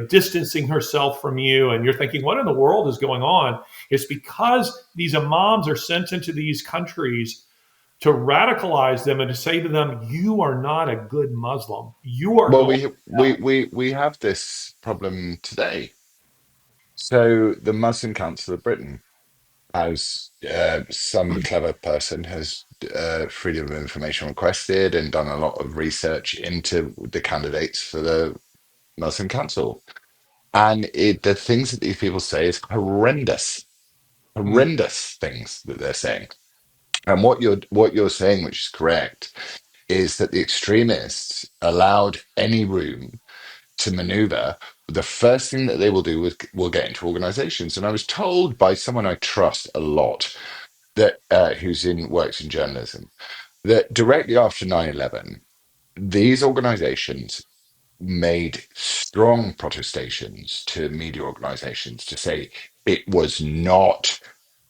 distancing herself from you, and you're thinking, what in the world is going on? It's because these imams are sent into these countries to radicalize them and to say to them, you are not a good Muslim. You are Well, going to hell. we have this problem today. So the Muslim Council of Britain, as some clever person has freedom of information requested and done a lot of research into the candidates for the Muslim Council. And the things that these people say is horrendous, Mm. horrendous things that they're saying. And what you're saying, which is correct, is that the extremists allowed any room to maneuver. The first thing that they will do is will get into organizations. And I was told by someone I trust a lot that who's in works in journalism that directly after 9/11, these organizations made strong protestations to media organizations to say it was not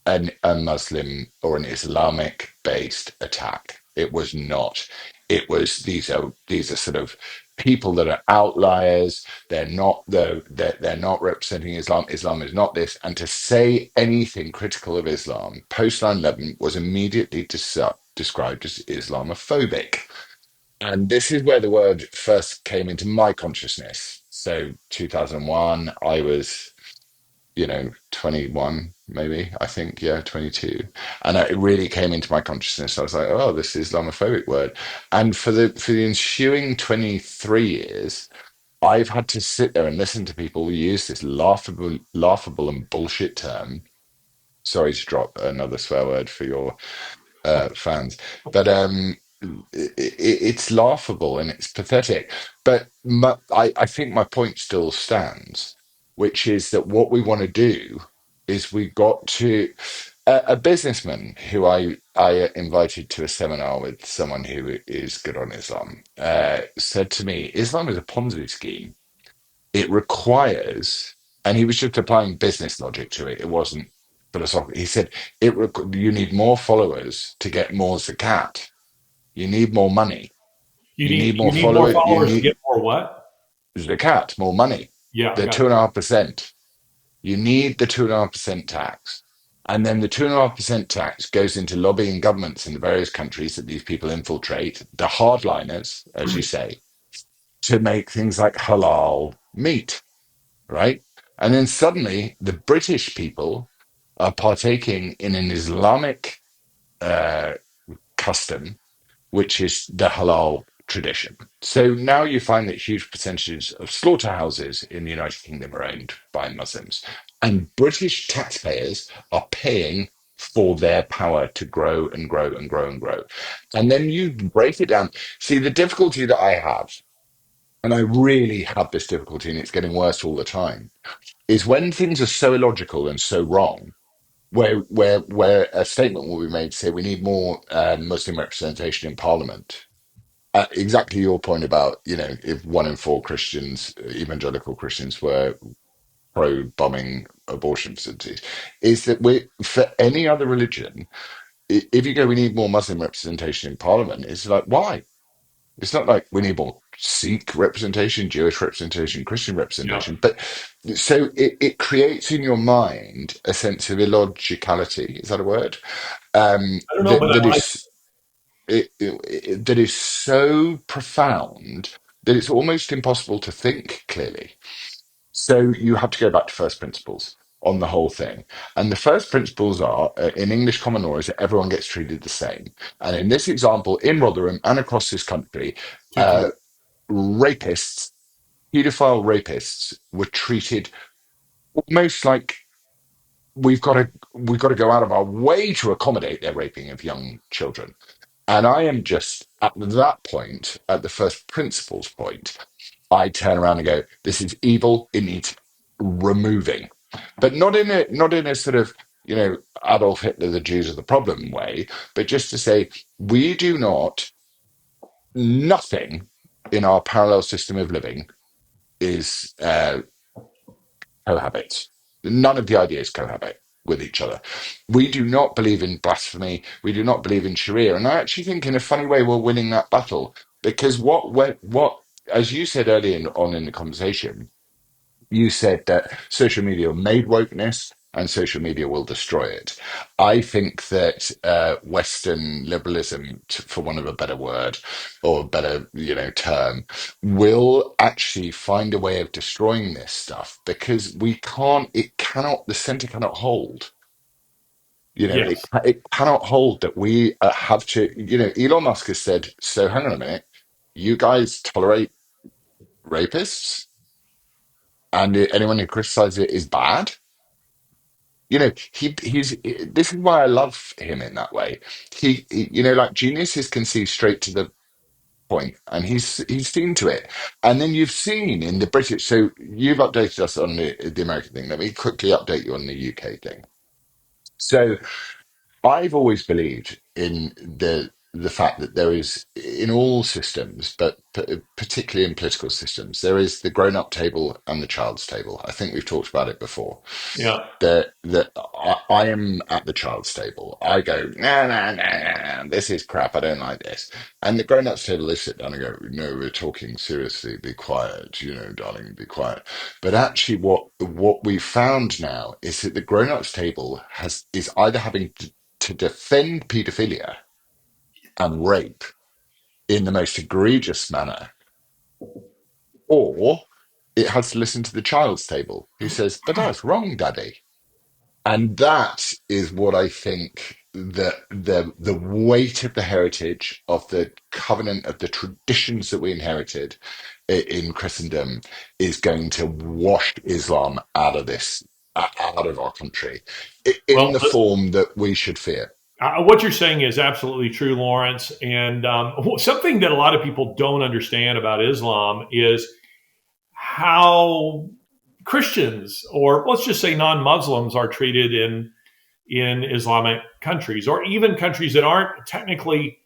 a Muslim or an Islamic based attack. It was not. It was these are sort of people that are outliers. They're not representing Islam. Islam is not this. And to say anything critical of Islam post 9/11 was immediately described as Islamophobic. And this is where the word first came into my consciousness. So 2001, I was 21 maybe, I think, yeah, 22. And it really came into my consciousness. I was like, oh, this Islamophobic word. And for the ensuing 23 years, I've had to sit there and listen to people use this laughable and bullshit term. Sorry to drop another swear word for your fans, but it's laughable and it's pathetic. But I think my point still stands, which is that what we want to do is we got to a businessman who I invited to a seminar with someone who is good on Islam said to me, Islam is a Ponzi scheme. It requires, and he was just applying business logic to it. It wasn't philosophical. He said you need more followers to get more zakat. You need more money. You You need need you more need more followers. You followers to need get more what? zakat, more money. Yeah, I The got 2.5%. You need the 2.5% tax. And then the 2.5% tax goes into lobbying governments in the various countries that these people infiltrate, the hardliners, as you say, to make things like halal meat, right? And then suddenly the British people are partaking in an Islamic uh, custom, which is the halal tradition. So now you find that huge percentages of slaughterhouses in the United Kingdom are owned by Muslims, and British taxpayers are paying for their power to grow and grow and grow and grow. And then you break it down. See, the difficulty that I have and I really have this difficulty, and it's getting worse all the time, is when things are so illogical and so wrong, where a statement will be made to say we need more Muslim representation in Parliament. Exactly your point about, if 1 in 4 Christians, evangelical Christians, were pro bombing abortion facilities, is that we, for any other religion, if you go, we need more Muslim representation in Parliament, it's like, why? It's not like we need more Sikh representation, Jewish representation, Christian Yeah. representation. But so it creates in your mind a sense of illogicality. Is that a word? I don't know, but I That like. is that is so profound that it's almost impossible to think clearly. So you have to go back to first principles on the whole thing. And the first principles are, in English common law, is that everyone gets treated the same. And in this example, in Rotherham and across this country, Too uh, true. rapists, pedophile rapists, were treated almost like we've got to go out of our way to accommodate their raping of young children. And I am just at that point, at the first principles point, I turn around and go, "This is evil. It needs removing," but not in a sort of, Adolf Hitler, the Jews are the problem way, but just to say we do not, nothing in our parallel system of living is cohabits. None of the ideas cohabit with each other. We do not believe in blasphemy. We do not believe in Sharia. And I actually think, in a funny way, we're winning that battle because as you said earlier on in the conversation, you said that social media made wokeness and social media will destroy it. I think that Western liberalism, for want of a better word or a better, term, will actually find a way of destroying this stuff because it cannot, the center cannot hold. Yes. It cannot hold that we have to, Elon Musk has said, so hang on a minute, you guys tolerate rapists and anyone who criticizes it is bad. He's this is why I love him in that way. Like geniuses can see straight to the point, and he's seen to it. And then you've seen in the British. So you've updated us on the American thing. Let me quickly update you on the UK thing. So I've always believed in the fact that there is in all systems, but particularly in political systems, there is the grown-up table and the child's table. I think we've talked about it before. Yeah. That I am at the child's table. I go, no, no, no, no, this is crap. I don't like this. And the grown-ups table, they sit down and go, no, we're talking seriously. Be quiet, darling, be quiet. But actually, what we've found now is that the grown-ups table is either having to defend paedophilia and rape in the most egregious manner, or it has to listen to the child's table who says, but that's wrong, daddy. And that is what I think the weight of the heritage of the covenant of the traditions that we inherited in Christendom is going to wash Islam out of out of our country in Well, the form that we should fear. what you're saying is absolutely true, Lawrence. And something that a lot of people don't understand about Islam is how Christians, or let's just say non-Muslims, are treated in Islamic countries, or even countries that aren't technically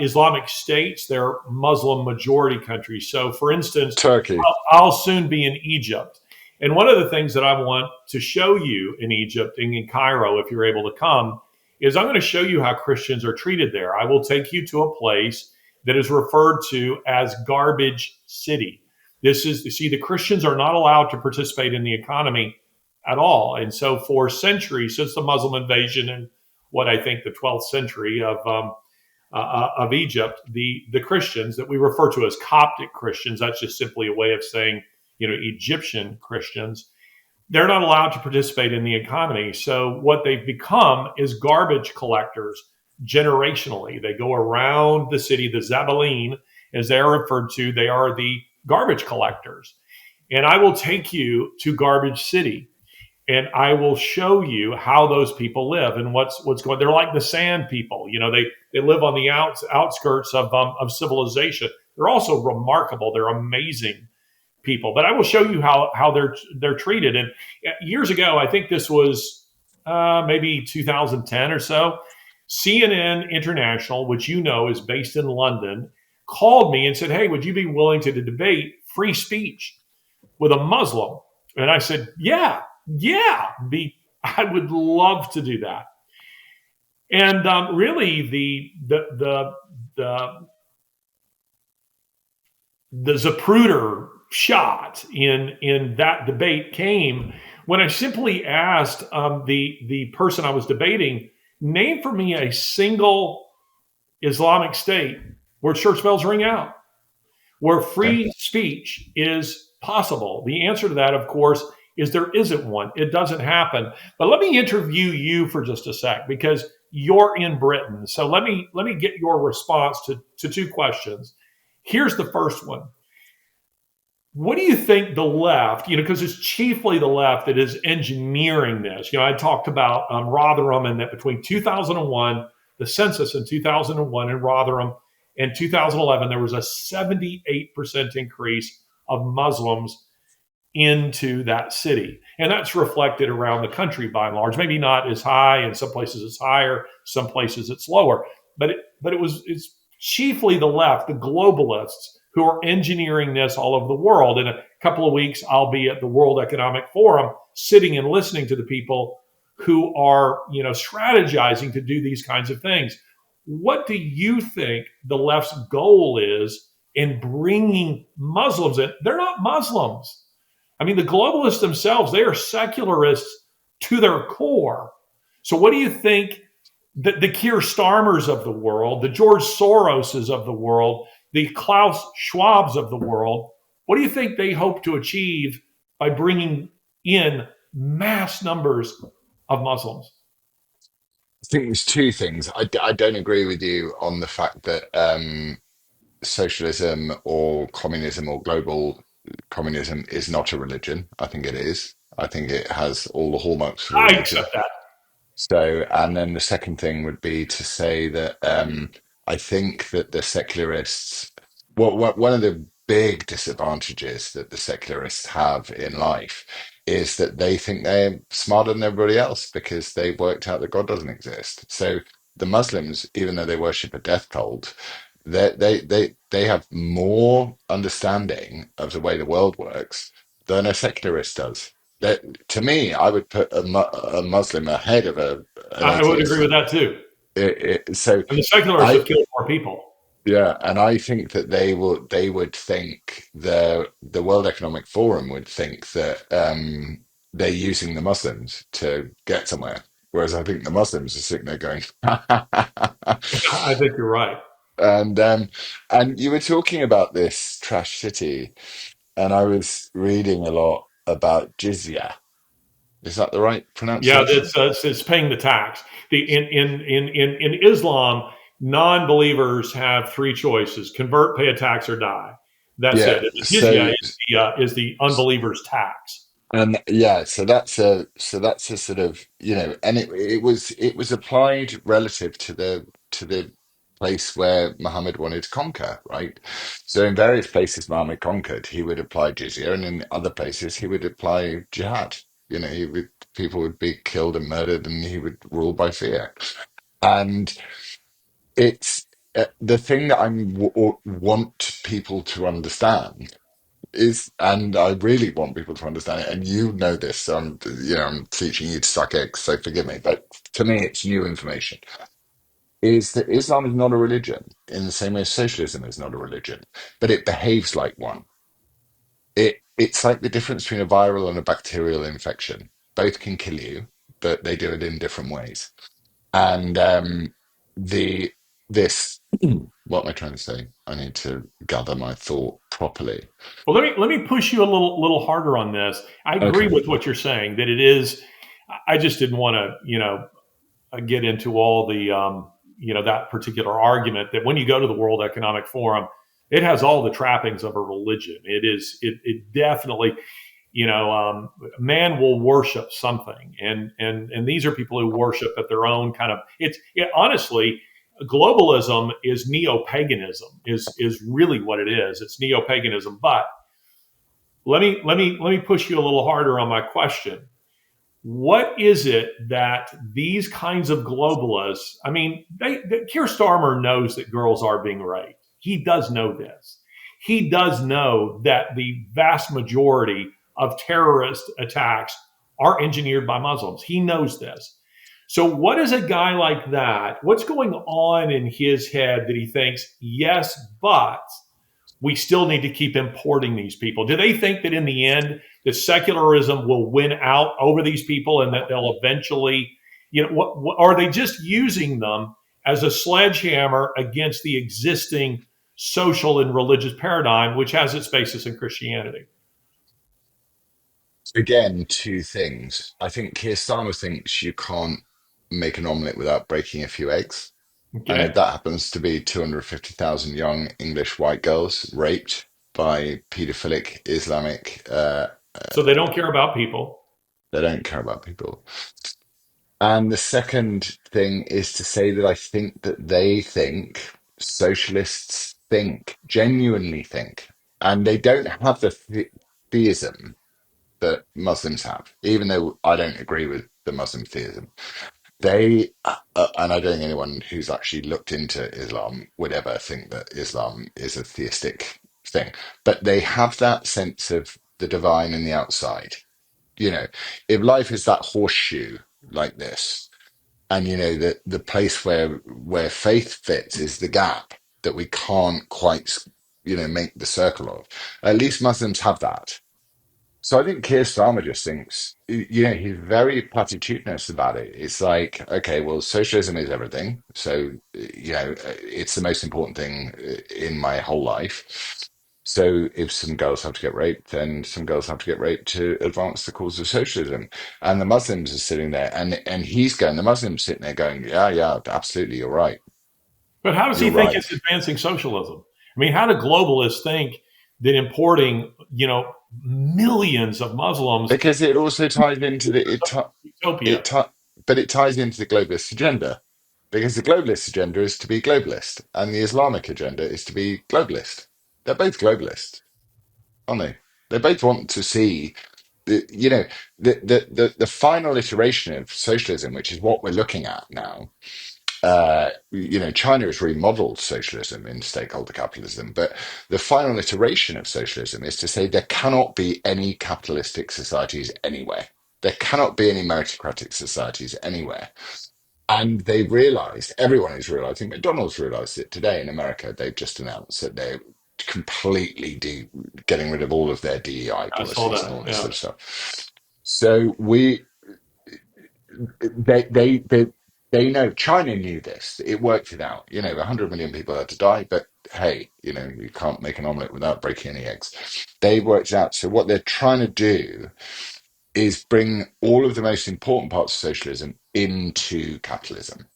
Islamic states. They're Muslim majority countries. So, for instance, Turkey. I'll soon be in Egypt. And one of the things that I want to show you in Egypt and in Cairo, if you're able to come, is I'm going to show you how Christians are treated there. I will take you to a place that is referred to as Garbage City. This is, you see, the Christians are not allowed to participate in the economy at all. And so, for centuries, since the Muslim invasion in what I think the 12th century of Egypt, the Christians that we refer to as Coptic Christians, that's just simply a way of saying, Egyptian Christians, they're not allowed to participate in the economy. So what they've become is garbage collectors generationally. They go around the city, the Zabaleen, as they are referred to, they are the garbage collectors. And I will take you to Garbage City and I will show you how those people live and what's going. They're like the sand people, they live on the outskirts of civilization. they're also remarkable. They're amazing people. But I will show you how they're treated. And years ago, I think this was maybe 2010 or so, CNN International, which you know is based in London, called me and said, "Hey, would you be willing to debate free speech with a Muslim?" And I said, yeah, I would love to do that. And really, the the Zapruder shot in that debate came when I simply asked the person I was debating, name for me a single Islamic state where church bells ring out, where Okay. free speech is possible. The answer to that, of course, is there isn't one. It doesn't happen. But let me interview you for just a sec because you're in Britain. So let me get your response to two questions. Here's the first one. What do you think the left, because it's chiefly the left that is engineering this. I talked about Rotherham, and that between 2001, the census in 2001 in Rotherham, and 2011, there was a 78% increase of Muslims into that city. And that's reflected around the country by and large. Maybe not as high. In some places it's higher, some places it's lower. It's chiefly the left, the globalists, who are engineering this all over the world. In a couple of weeks, I'll be at the World Economic Forum sitting and listening to the people who are, strategizing to do these kinds of things. What do you think the left's goal is in bringing Muslims in? They're not Muslims. I mean, the globalists themselves, they are secularists to their core. So what do you think the Keir Starmers of the world, the George Soroses of the world, the Klaus Schwabs of the world, what do you think they hope to achieve by bringing in mass numbers of Muslims? I think there's two things. I don't agree with you on the fact that socialism or communism or global communism is not a religion. I think it is. I think it has all the hallmarks of a I religion. accept that. So, and then the second thing would be to say that I think that the secularists, one of the big disadvantages that the secularists have in life is that they think they're smarter than everybody else because they've worked out that God doesn't exist. So the Muslims, even though they worship a death cult, they have more understanding of the way the world works than a secularist does. That, to me, I would put a Muslim ahead of an I would agree atheist. with that too. So And the secularists have I, killed more people. yeah, and I think that they would think the World Economic Forum would think that they're using the Muslims to get somewhere, whereas I think the Muslims are sitting there going, I think you're right. and you were talking about this trash city, and I was reading a lot about jizya. Is that the right Yeah, pronunciation? it's paying the tax. In Islam, non-believers have three choices: convert, pay a tax, or die. That's it. Yeah. And the jizya So is the unbeliever's tax. and yeah, so that's a sort of, and it was applied relative to the place where Muhammad wanted to conquer, right? So in various places Muhammad conquered, he would apply jizya, and in other places he would apply jihad. People would be killed and murdered, and he would rule by fear. And it's the thing that want people to understand is, and I really want people to understand it, and you know this, so I'm teaching you to suck eggs, so forgive me, but to me it's new information, is that Islam is not a religion in the same way socialism is not a religion, but it behaves like one. It's like the difference between a viral and a bacterial infection. Both can kill you, but they do it in different ways. And the this what am I trying to say? I need to gather my thought properly. Well, let me push you a little harder on this. I agree Okay. with what you're saying that it is. I just didn't want to get into all the that particular argument that when you go to the World Economic Forum, it has all the trappings of a religion. It definitely man will worship something, and these are people who worship at their own kind of. Honestly, globalism is neo-paganism, is really what it is. It's neo-paganism. But let me push you a little harder on my question. What is it that these kinds of globalists, I mean, Keir Starmer knows that girls are being raped. He does know this. He does know that the vast majority of terrorist attacks are engineered by Muslims. He knows this. So, what is a guy like that? What's going on in his head that he thinks, yes, but we still need to keep importing these people? Do they think that in the end, that secularism will win out over these people and that they'll eventually, what are they just using them as a sledgehammer against the existing social and religious paradigm, which has its basis in Christianity? Again, two things. I think Keir Starmer thinks you can't make an omelette without breaking a few eggs. And if Okay. that happens to be 250,000 young English white girls raped by paedophilic Islamic, So they don't care about people. they don't care about people. And the second thing is to say that I think that they think, socialists think, genuinely think, and they don't have the theism that Muslims have, even though I don't agree with the Muslim theism. They, and I don't think anyone who's actually looked into Islam would ever think that Islam is a theistic thing, but they have that sense of the divine and the outside. You know, if life is that horseshoe like this, and the place where faith fits is the gap that we can't quite make the circle of. At least Muslims have that. So I think Keir Starmer just thinks, he's very platitudinous about it. It's like, okay, well, socialism is everything. So, it's the most important thing in my whole life. So if some girls have to get raped, then some girls have to get raped to advance the cause of socialism. And the Muslims are sitting there, and the Muslims sitting there going, yeah, yeah, absolutely, you're right. But how does he You're think right. it's advancing socialism? I mean, how do globalists think that importing, millions of Muslims Because it also ties into utopia? it ti- but it ties into the globalist agenda, because the globalist agenda is to be globalist and the Islamic agenda is to be globalist. They're both globalist, aren't they? They both want to see the final iteration of socialism, which is what we're looking at now. China has remodeled socialism in stakeholder capitalism, but the final iteration of socialism is to say there cannot be any capitalistic societies anywhere. There cannot be any meritocratic societies anywhere. And they realized, everyone is realizing, McDonald's realized it today in America. They've just announced that they're completely getting rid of all of their DEI I saw policies and that. all this Yeah. sort of stuff. So they they know China knew this. It worked it out. 100 million people had to die, but hey, you can't make an omelet without breaking any eggs. They worked it out. So what they're trying to do is bring all of the most important parts of socialism into capitalism.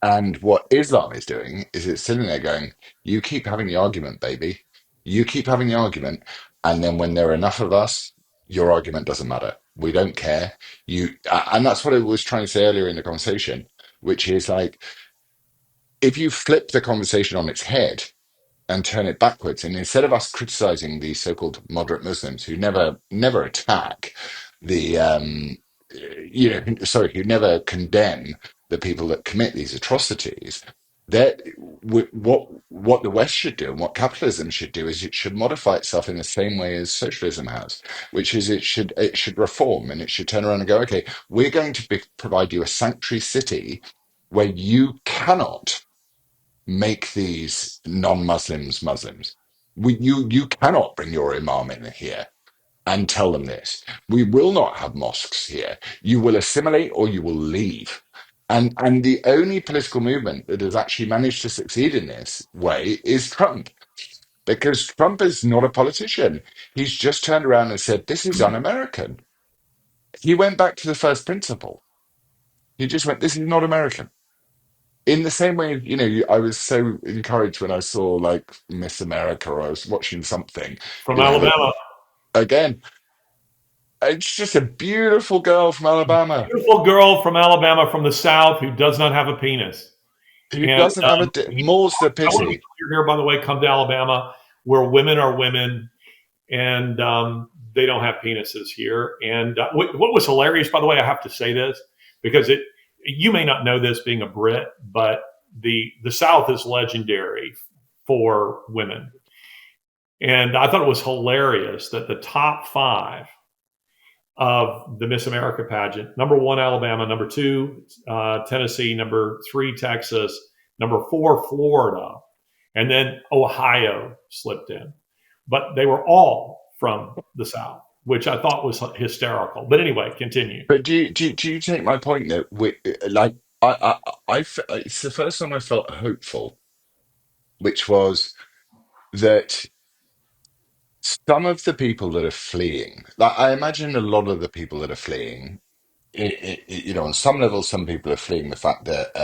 And what Islam is doing is it's sitting there going, you keep having the argument, baby. You keep having the argument. And then when there are enough of us, your argument doesn't matter. We don't care. And that's what I was trying to say earlier in the conversation, which is like, if you flip the conversation on its head and turn it backwards. And instead of us criticizing these so-called moderate Muslims who never attack the who never condemn the people that commit these atrocities, that what the West should do and what capitalism should do is it should modify itself in the same way as socialism has, which is it should reform and it should turn around and go, okay, we're going to provide you a sanctuary city where you cannot make these non-Muslims Muslims. You cannot bring your imam in here and tell them this. We will not have mosques here. You will assimilate or you will leave. And the only political movement that has actually managed to succeed in this way is Trump, because Trump is not a politician. He's just turned around and said, this is un-American. He went back to the first principle. He just went, this is not American. In the same way, I was so encouraged when I saw like Miss America, or I was watching something, From that Alabama. again, it's just a beautiful girl from Alabama. Beautiful girl from Alabama from the South who does not have a penis. Who And doesn't have a more's the I want to be pity. clear here, by the way, come to Alabama, where women are women, and they don't have penises here. And what was hilarious, by the way, I have to say this because you may not know this being a Brit, but the South is legendary for women. And I thought it was hilarious that the top five of the Miss America pageant: number one, Alabama; number two, Tennessee; number three, Texas; number four, Florida; and then Ohio slipped in. But they were all from the South, which I thought was hysterical. But anyway, continue. But do you take my point that like it's the first time I felt hopeful, which was that some of the people that are fleeing, like I imagine a lot of the people that are fleeing, on some level, some people are fleeing the fact that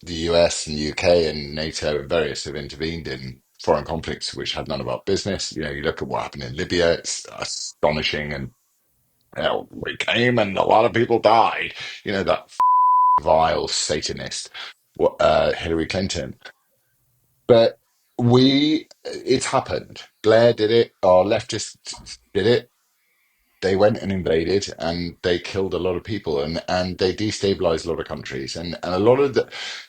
the US and UK and NATO and various have intervened in foreign conflicts which had none of our business. You look at what happened in Libya; it's astonishing, and we came and a lot of people died. That vile Satanist, Hillary Clinton. But it's happened. Blair did it. Our leftists did it. They went and invaded, and they killed a lot of people, and they destabilized a lot of countries, and a lot of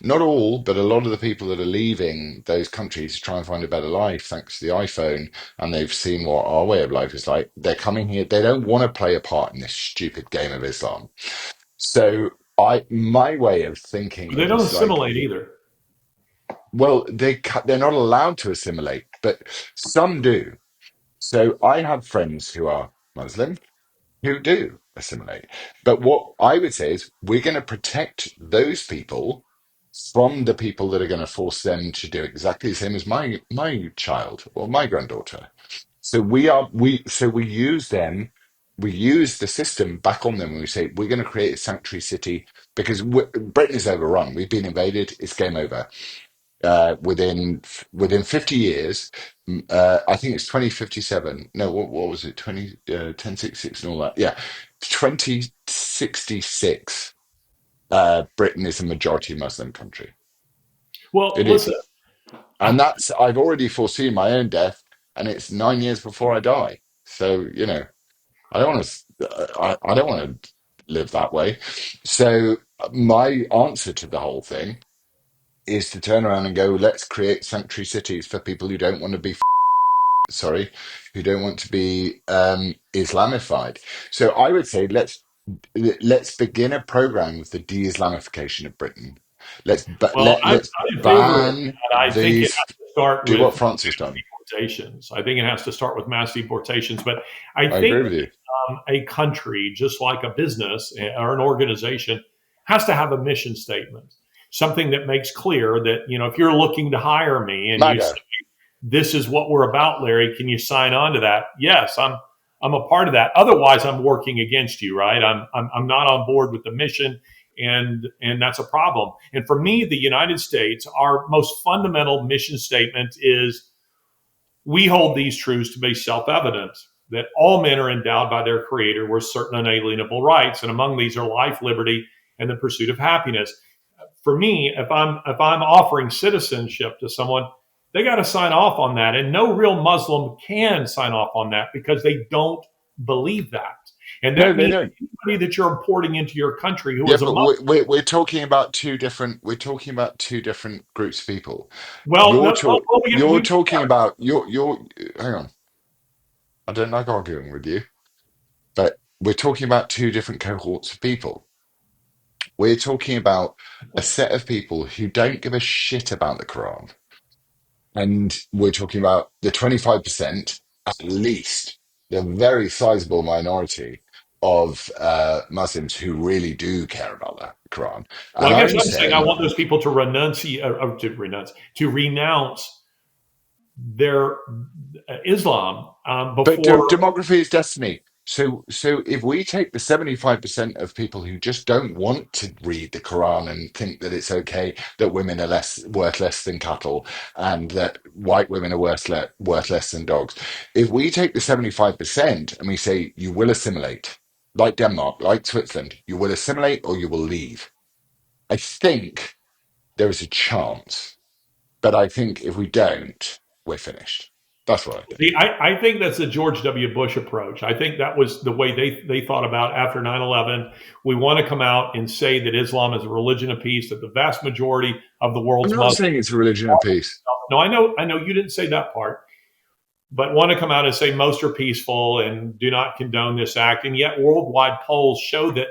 not all, but a lot of the people that are leaving those countries to try and find a better life, thanks to the iPhone, and they've seen what our way of life is like. They're coming here. They don't want to play a part in this stupid game of Islam. So my way of thinking They don't is like, assimilate either. well, they're not allowed to assimilate, but some do. So I have friends who are Muslim who do assimilate. But what I would say is we're going to protect those people from the people that are going to force them to do exactly the same as my child or my granddaughter. So we use them. We use the system back on them when we say we're going to create a sanctuary city because Britain is overrun. We've been invaded. It's game over. Within 50 years, I think it's 2057. No, what was it? 1066 and all that. Yeah, 2066. Britain is a majority Muslim country. Well, It listen, is, and that's I've already foreseen my own death, and it's 9 years before I die. So I don't want to. I don't want to live that way. So my answer to the whole thing is to turn around and go, let's create sanctuary cities for people who don't want to be, sorry, who don't want to be Islamified. So I would say let's begin a program with the de-Islamification of Britain. well, Let's I'm in favor of ban that. I think it these. has to start Do with what France has done. deportations. I think it has to start with mass deportations. But I I think agree with you. a country, just like a business or an organization, has to have a mission statement, something that makes clear that, if you're looking to hire me and you say, MAGA. this is what we're about, Larry, can you sign on to that? Yes, I'm a part of that. Otherwise, I'm working against you, right? I'm not on board with the mission, and that's a problem. And for me, the United States, our most fundamental mission statement is we hold these truths to be self evident that all men are endowed by their creator with certain unalienable rights. And among these are life, liberty, and the pursuit of happiness. For me, if I'm offering citizenship to someone, they got to sign off on that. And no real Muslim can sign off on that because they don't believe that. And No, that they means don't. anybody that you're importing into your country who Yeah, is a but Muslim. we're talking about two different. We're talking about two different groups of people. Well, no, well, You're talking about you're. Hang on. I don't like arguing with you, but we're talking about two different cohorts of people. We're talking about a set of people who don't give a shit about the Quran. And we're talking about the 25%, at least, the very sizable minority of Muslims who really do care about the Quran. well, And I guess I'm I'm saying I saying, want those people to renounce their Islam but before. demography is destiny. So if we take the 75% of people who just don't want to read the Quran and think that it's okay that women are worth less than cattle and that white women are worth less than dogs, if we take the 75% and we say you will assimilate, like Denmark, like Switzerland, you will assimilate or you will leave. I think there is a chance. But I think if we don't, we're finished. That's what I think. I think that's the George W. Bush approach. I think that was the way they thought about after 9/11. We want to come out and say that Islam is a religion of peace, that the vast majority of the I'm world's not Muslims. saying it's a religion of peace. No, I know you didn't say that part, but want to come out and say most are peaceful and do not condone this act. And yet, worldwide polls show that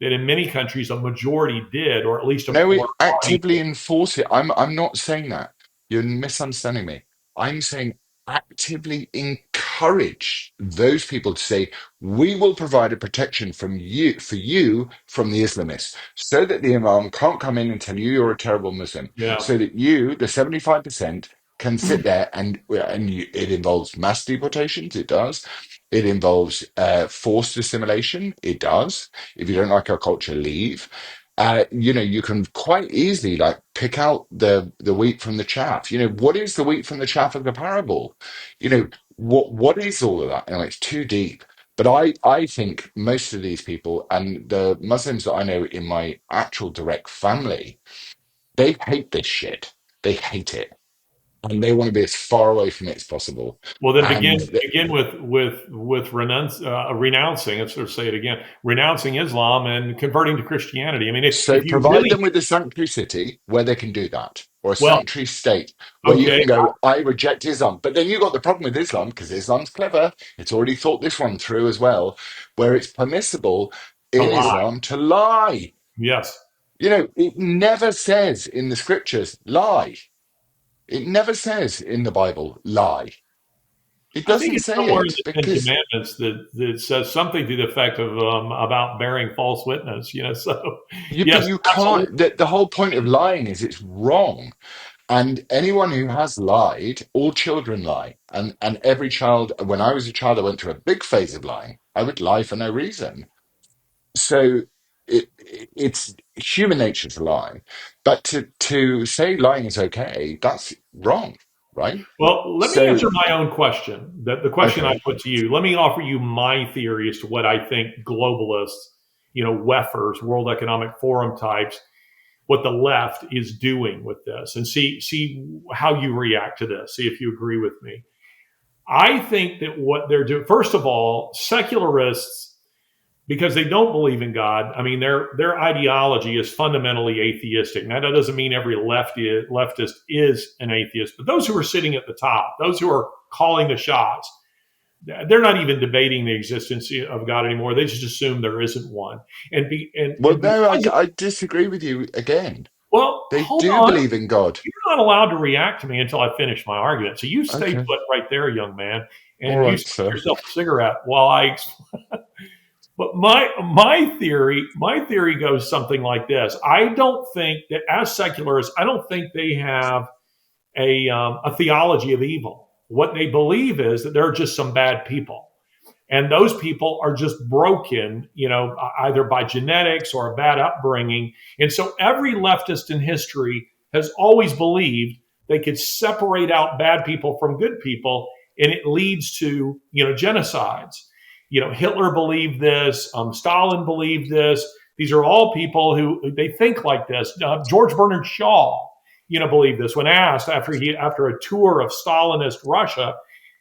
in many countries, a majority did, or at least a No, we minority actively enforce it. I'm not saying that. You're misunderstanding me. I'm saying actively encourage those people to say, we will provide a protection from you for you from the Islamists, so that the Imam can't come in and tell you you're a terrible Muslim, did. Yeah. so that you, the 75%, can sit there it involves mass deportations, it does. It involves forced assimilation, it does. If you don't like our culture, leave. You can quite easily like pick out the wheat from the chaff. What is the wheat from the chaff of the parable? What is all of that? It's too deep. But I think most of these people and the Muslims that I know in my actual direct family, they hate this shit. They hate it, and they want to be as far away from it as possible. Well, then And begin with renouncing. Let's sort of say it again: renouncing Islam and converting to Christianity. I mean, so if you provide really them with a sanctuary city where they can do that, or a well, sanctuary state where you okay, can go, I reject Islam. But then you got the problem with Islam because Islam's clever. It's already thought this one through as well, where it's permissible to in lie. Islam to lie. Yes, It never says in the scriptures lie. It never says in the Bible lie. It I think doesn't it's say somewhere in it the Ten because Commandments that says something to the effect of about bearing false witness. So but yes, you absolutely. can't. The whole point of lying is it's wrong. And anyone who has lied, all children lie. And every child, when I was a child, I went through a big phase of lying. I would lie for no reason. So it's human nature to lie. But to say lying is okay, that's wrong, right? Well, let me So, answer my own question. The question I okay. put to you. Let me offer you my theory as to what I think globalists, WEFers, World Economic Forum types, what the left is doing with this, and see how you react to this. See if you agree with me. I think that what they're doing, first of all, secularists, because they don't believe in God. I mean, their ideology is fundamentally atheistic. Now, that doesn't mean every leftist is an atheist, but those who are sitting at the top, those who are calling the shots, they're not even debating the existence of God anymore. They just assume there isn't one, Well, and no, because of, I disagree with you again. well, They hold do on. believe in God. You're not allowed to react to me until I finish my argument. So you stay Okay. put right there, young man, All and you right, smoke sir. yourself a cigarette while I. But my theory goes something like this. I don't think that as secularists, I don't think they have a theology of evil. What they believe is that there are just some bad people. And those people are just broken, either by genetics or a bad upbringing. And so every leftist in history has always believed they could separate out bad people from good people, and it leads to, genocides. Hitler believed this, Stalin believed this. These are all people who they think like this. George Bernard Shaw, believed this when asked after a tour of Stalinist Russia,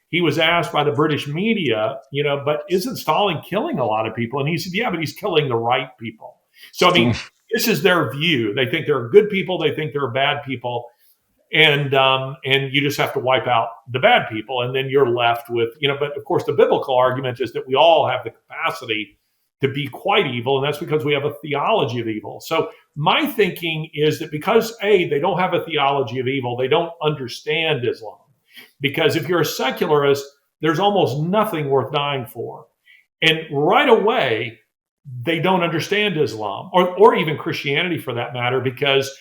he was asked by the British media, but isn't Stalin killing a lot of people? And he said, yeah, but he's killing the right people. So, I mean, this is their view. They think there are good people. They think there are bad people. And you just have to wipe out the bad people. And then you're left with, but of course, the biblical argument is that we all have the capacity to be quite evil. And that's because we have a theology of evil. So my thinking is that because, A, they don't have a theology of evil, they don't understand Islam. Because if you're a secularist, there's almost nothing worth dying for. And right away, they don't understand Islam or even Christianity for that matter, because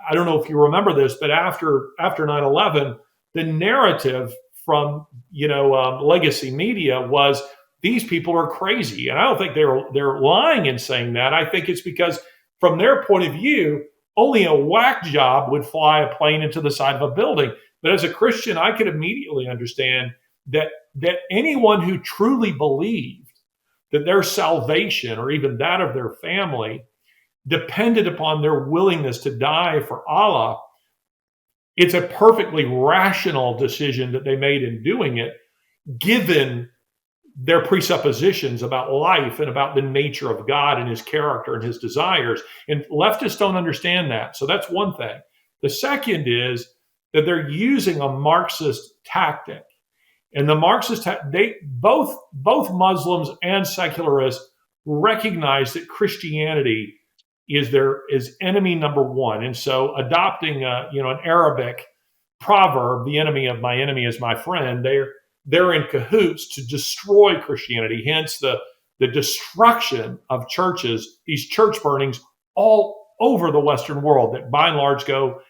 I don't know if you remember this, but after 9/11, the narrative from legacy media was these people are crazy, and I don't think they're lying in saying that. I think it's because from their point of view, only a whack job would fly a plane into the side of a building. But as a Christian, I could immediately understand that anyone who truly believed that their salvation or even that of their family depended upon their willingness to die for Allah, it's a perfectly rational decision that they made in doing it, given their presuppositions about life and about the nature of God and his character and his desires. And leftists don't understand that. So that's one thing. The second is that they're using a Marxist tactic. And the Marxist, they both Muslims and secularists recognize that Christianity is enemy number one. And so adopting an Arabic proverb, the enemy of my enemy is my friend, they're in cahoots to destroy Christianity. Hence the destruction of churches, these church burnings all over the Western world that by and large go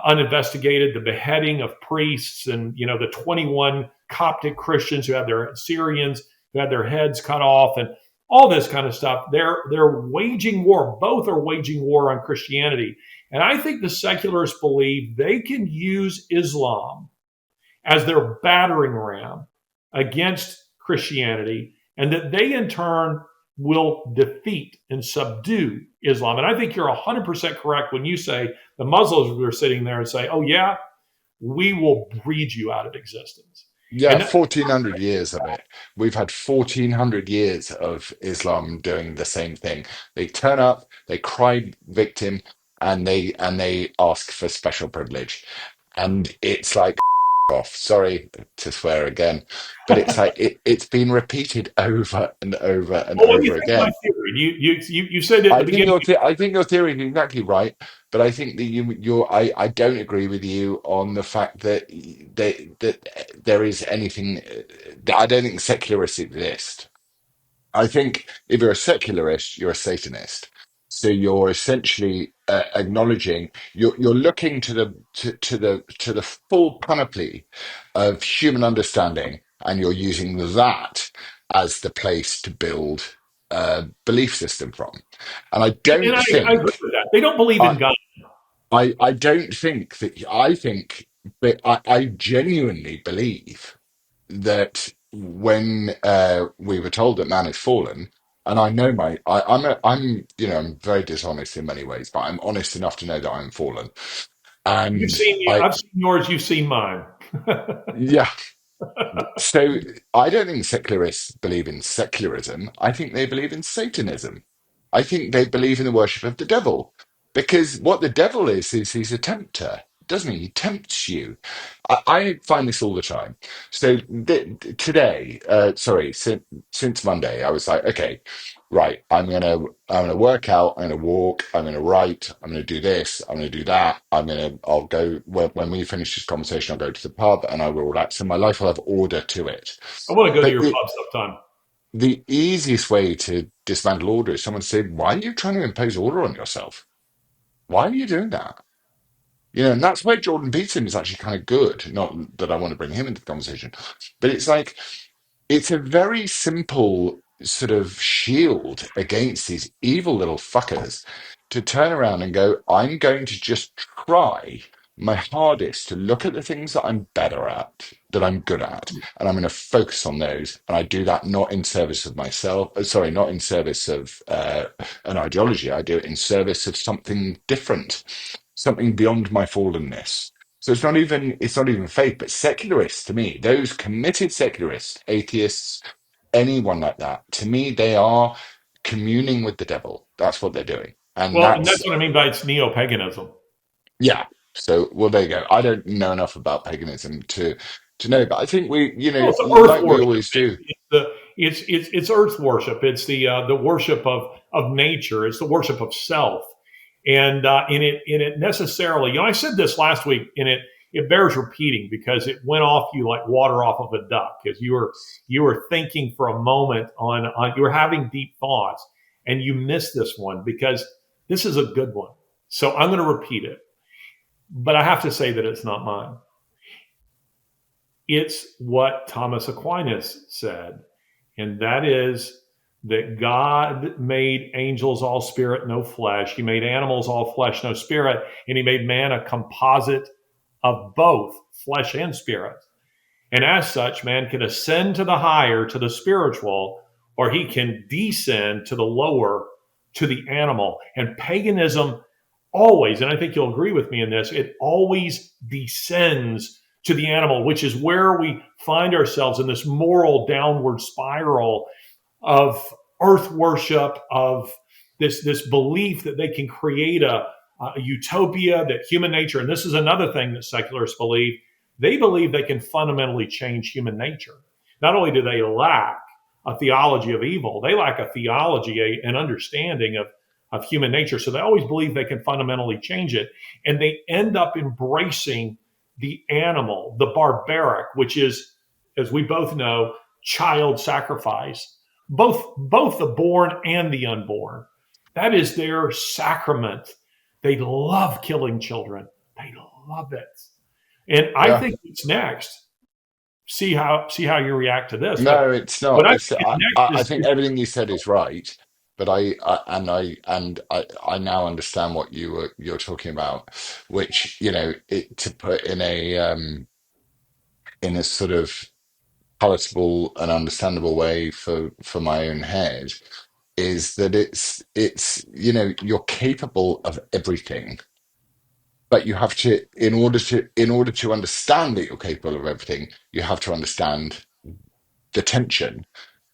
uninvestigated. The beheading of priests and the 21 Coptic Christians who had their Syrians who had their heads cut off and all this kind of stuff. They're waging war. Both are waging war on Christianity. And I think the secularists believe they can use Islam as their battering ram against Christianity, and that they in turn will defeat and subdue Islam. And I think you're 100% correct when you say the Muslims are sitting there and say, oh, yeah, we will breed you out of existence. Yeah, And that, 1400 years of it. We've had 1400 years of Islam doing the same thing. They turn up, they cry victim, and they ask for special privilege. And it's like off. Sorry to swear again, but it's like it's been repeated over and over and well, what do you over think of my again. theory? You said at the beginning. I think your theory is exactly right, but I think that I don't agree with you on the fact that there is anything. I don't think secularists exist. I think if you're a secularist, you're a Satanist. So you're essentially acknowledging you're looking to the full panoply of human understanding, and you're using that as the place to build a belief system from. And I And don't I agree think with that. They don't believe I in God. I don't think that I think but I genuinely believe that when we were told that man is fallen, and I know I'm very dishonest in many ways, but I'm honest enough to know that I'm fallen. And I've seen yours. You've seen mine. yeah, so I don't think secularists believe in secularism. I think they believe in Satanism. I think they believe in the worship of the devil. Because what the devil is he's a tempter, doesn't he? He tempts you. I find this all the time. So today, sorry, since Monday, I was like, okay, right, I'm gonna work out, I'm gonna walk, I'm gonna write, I'm gonna do this, I'm gonna do that, I'll go when we finish this conversation, I'll go to the pub and I will relax. And my life will have order to it. I want to go to But your pub sometime. the easiest way to dismantle order is someone say, why are you trying to impose order on yourself? Why are you doing that? And that's where Jordan Peterson is actually kind of good. Not that I want to bring him into the conversation, but it's like it's a very simple sort of shield against these evil little fuckers to turn around and go, I'm going to just try my hardest to look at the things that I'm better at, that I'm good at, and I'm going to focus on those. And I do that not in service of myself, sorry, not in service of an ideology. I do it in service of something different, something beyond my fallenness. So it's not even faith, but secularists to me, those committed secularists, atheists, anyone like that, to me, they are communing with the devil. That's what they're doing. And Well, and that's that's what I mean by it's neo-paganism. yeah. So well there you go. I don't know enough about paganism to know, but I think we, Well, it's earth like we worship. always do. It's earth worship. It's the worship of nature. It's the worship of self. And in it necessarily, I said this last week, and it bears repeating because it went off you like water off of a duck, because you were thinking for a moment on you were having deep thoughts, and you missed this one because this is a good one. So I'm going to repeat it, but I have to say that it's not mine. It's what Thomas Aquinas said, and that is that God made angels all spirit, no flesh. He made animals all flesh, no spirit. And he made man a composite of both flesh and spirit. And as such, man can ascend to the higher, to the spiritual, or he can descend to the lower, to the animal. And paganism always, and I think you'll agree with me in this, it always descends to the animal, which is where we find ourselves in this moral downward spiral of earth worship, of this belief that they can create a utopia, that human nature, and this is another thing that secularists believe, they believe they can fundamentally change human nature. Not only do they lack a theology of evil, they lack a theology, an understanding of human nature. So they always believe they can fundamentally change it. And they end up embracing the animal, the barbaric, which is, as we both know, child sacrifice, both the born and the unborn. That is their sacrament. They love killing children. They love it. And I Yeah. think what's next, see how you react to this. But No, it's what not. I It's think is next I is, think everything you said is right, but I now understand what you're talking about, which, to put in a sort of palatable and understandable way for my own head, is that it's you're capable of everything, but you have to, in order to understand that you're capable of everything, you have to understand the tension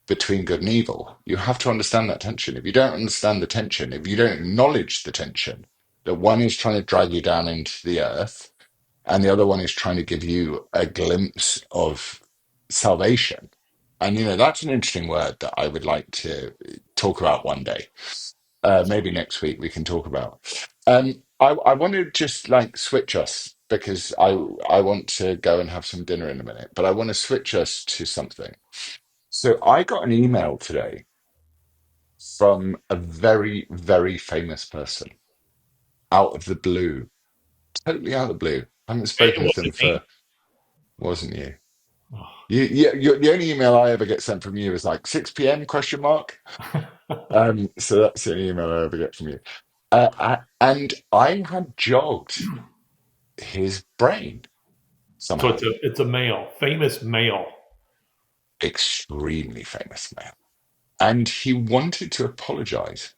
between good and evil. You have to understand that tension. If you don't understand the tension, if you don't acknowledge the tension, that one is trying to drag you down into the earth and the other one is trying to give you a glimpse of salvation. And, that's an interesting word that I would like to talk about one day. Maybe next week we can talk about. I want to just like switch us because I want to go and have some dinner in a minute, but I want to switch us to something. So I got an email today from a very, very famous person out of the blue, totally out of the blue. I haven't it spoken to them wasn't me. for, wasn't you? Oh. The only email I ever get sent from you is like 6 p.m. question mark. So that's the only email I ever get from you. And I had jogged his brain So somehow. it's a male, famous male. Extremely famous man. And he wanted to apologize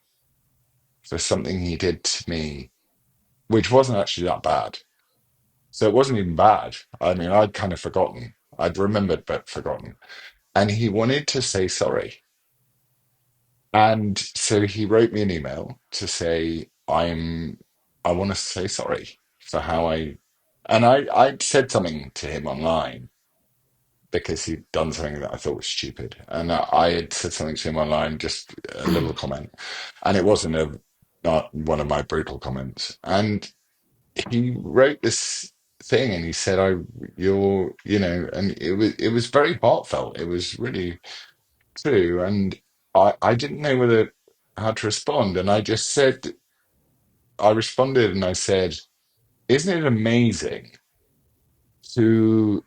for something he did to me, which wasn't actually that bad. So it wasn't even bad. I mean, I'd kind of forgotten. I'd remembered but forgotten. And he wanted to say sorry. And so he wrote me an email to say, I want to say sorry for how and I'd said something to him online because he'd done something that I thought was stupid. And I had said something to him online, just a little comment. And it wasn't not one of my brutal comments. And he wrote this thing and he said, and it was very heartfelt. It was really true. And I didn't know how to respond. And I responded and I said, isn't it amazing who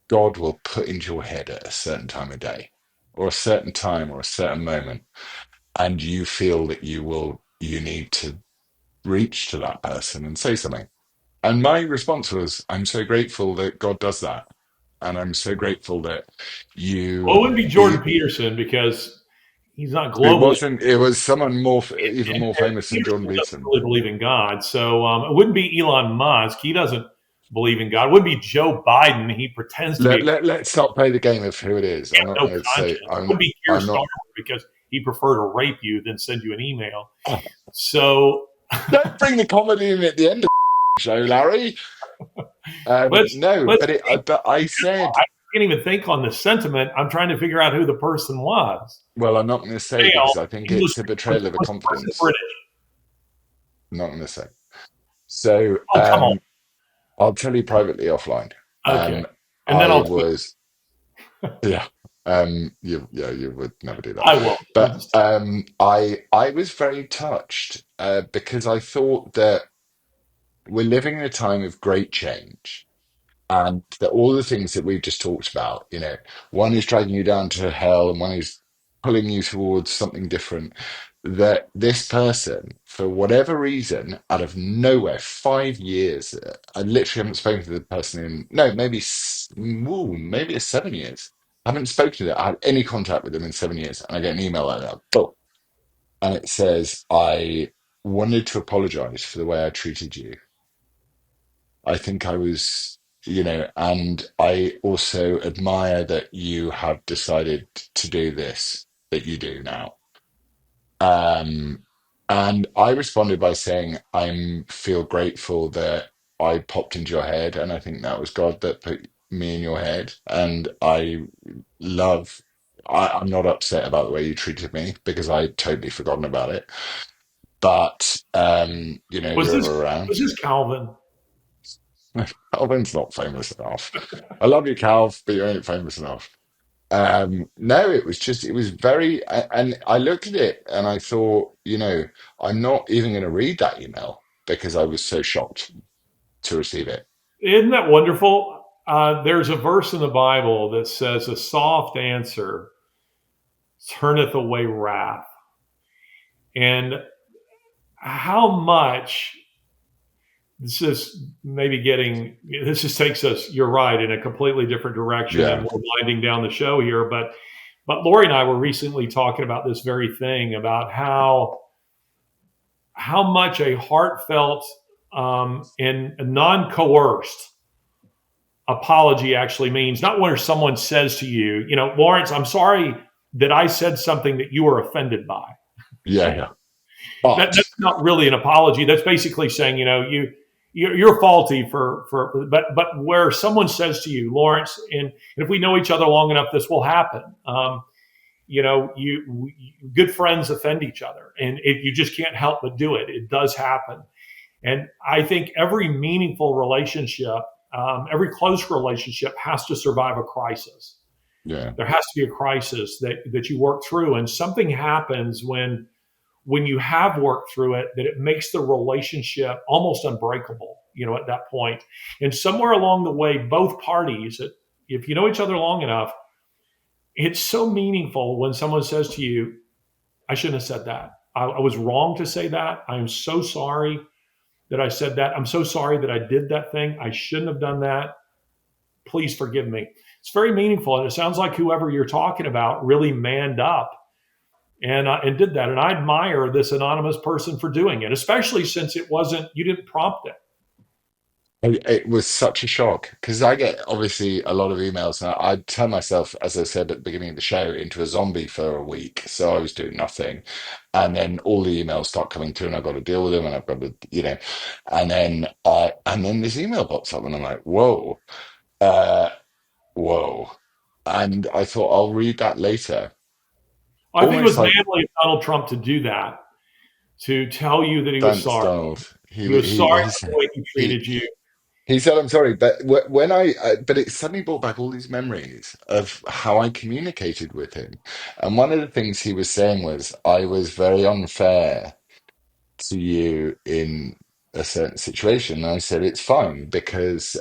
God will put into your head at a certain time of day or a certain time or a certain moment, and you feel that you need to reach to that person and say something. And my response was, I'm so grateful that God does that. And I'm so grateful that Well, it you, wouldn't be Jordan you Peterson because he's not it globally. wasn't, it was someone even And more famous than Jordan Peterson doesn't Peterson. really believe in God. So it wouldn't be Elon Musk. He doesn't believe in God. It wouldn't be Joe Biden. He pretends to be a Let's not play the game of who it is. I'm not no going to say, conscience. It wouldn't be Keir I'm not, Starmer because he'd prefer to rape you than send you an email. So don't bring the comedy in at the end of the show, Larry. let's No, let's but I said, I can't even think on the sentiment. I'm trying to figure out who the person was. well, I'm not going to say Male, because I think and it's a betrayal of a was the person confidence. British? I'm not going to say. So, Oh, come on. I'll tell you privately offline. Okay. And then I I'll tweet. was, yeah, you would never do that. I won't. I'm But just I was very touched because I thought that we're living in a time of great change. And that all the things that we've just talked about, one is dragging you down to hell and one is pulling you towards something different. That this person, for whatever reason, out of nowhere, 5 years, I literally haven't spoken to the person in, no, maybe it's 7 years. I haven't spoken to them. I had any contact with them in 7 years. And I get an email like that. Boom. and it says, I wanted to apologize for the way I treated you. I think I was, and I also admire that you have decided to do this, that you do now. Um, and I responded by saying, I feel grateful that I popped into your head, and I think that was God that put me in your head. And love, I'm not upset about the way you treated me because I totally forgotten about it. But Was you're this around. was this Calvin? Calvin's not famous enough. I love you, Calv, but you ain't famous enough. No, it was very, and I looked at it and I thought, I'm not even going to read that email because I was so shocked to receive it. Isn't that wonderful? There's a verse in the Bible that says, "A soft answer turneth away wrath." And how much this is maybe getting this just takes us, you're right, in a completely different direction, and Yeah, we're winding down the show here. But Lori and I were recently talking about this very thing, about how much a heartfelt and a non-coerced apology actually means. Not where someone says to you, Laurence, I'm sorry that I said something that you were offended by. yeah, yeah. That's But not really an apology. That's basically saying, you're faulty but where someone says to you, Laurence, and if we know each other long enough, this will happen. Good friends offend each other, and you just can't help but do it. It does happen. And I think every meaningful relationship, every close relationship has to survive a crisis. yeah, There has to be a crisis that you work through. And something happens when you have worked through it, that it makes the relationship almost unbreakable, at that point. And somewhere along the way, both parties, if you know each other long enough, it's so meaningful when someone says to you, I shouldn't have said that. I was wrong to say that. I am so sorry that I said that. I'm so sorry that I did that thing. I shouldn't have done that. Please forgive me. It's very meaningful. And it sounds like whoever you're talking about really manned up and did that. And I admire this anonymous person for doing it, especially since you didn't prompt it. it was such a shock because I get obviously a lot of emails, and I turn myself, as I said at the beginning of the show, into a zombie for a week. So I was doing nothing, and then all the emails start coming through, and I've got to deal with them, and I've got to, and then this email pops up, and I'm like, whoa. Uh, Whoa. And I thought I'll read that later. I think it Almost was like, manly of Donald Trump to do that, to tell you that he was thanks, sorry. Donald. He was sorry for the way he He treated you. he said I'm sorry, but but it suddenly brought back all these memories of how I communicated with him. And one of the things he was saying was, I was very unfair to you in a certain situation. And I said, it's fine because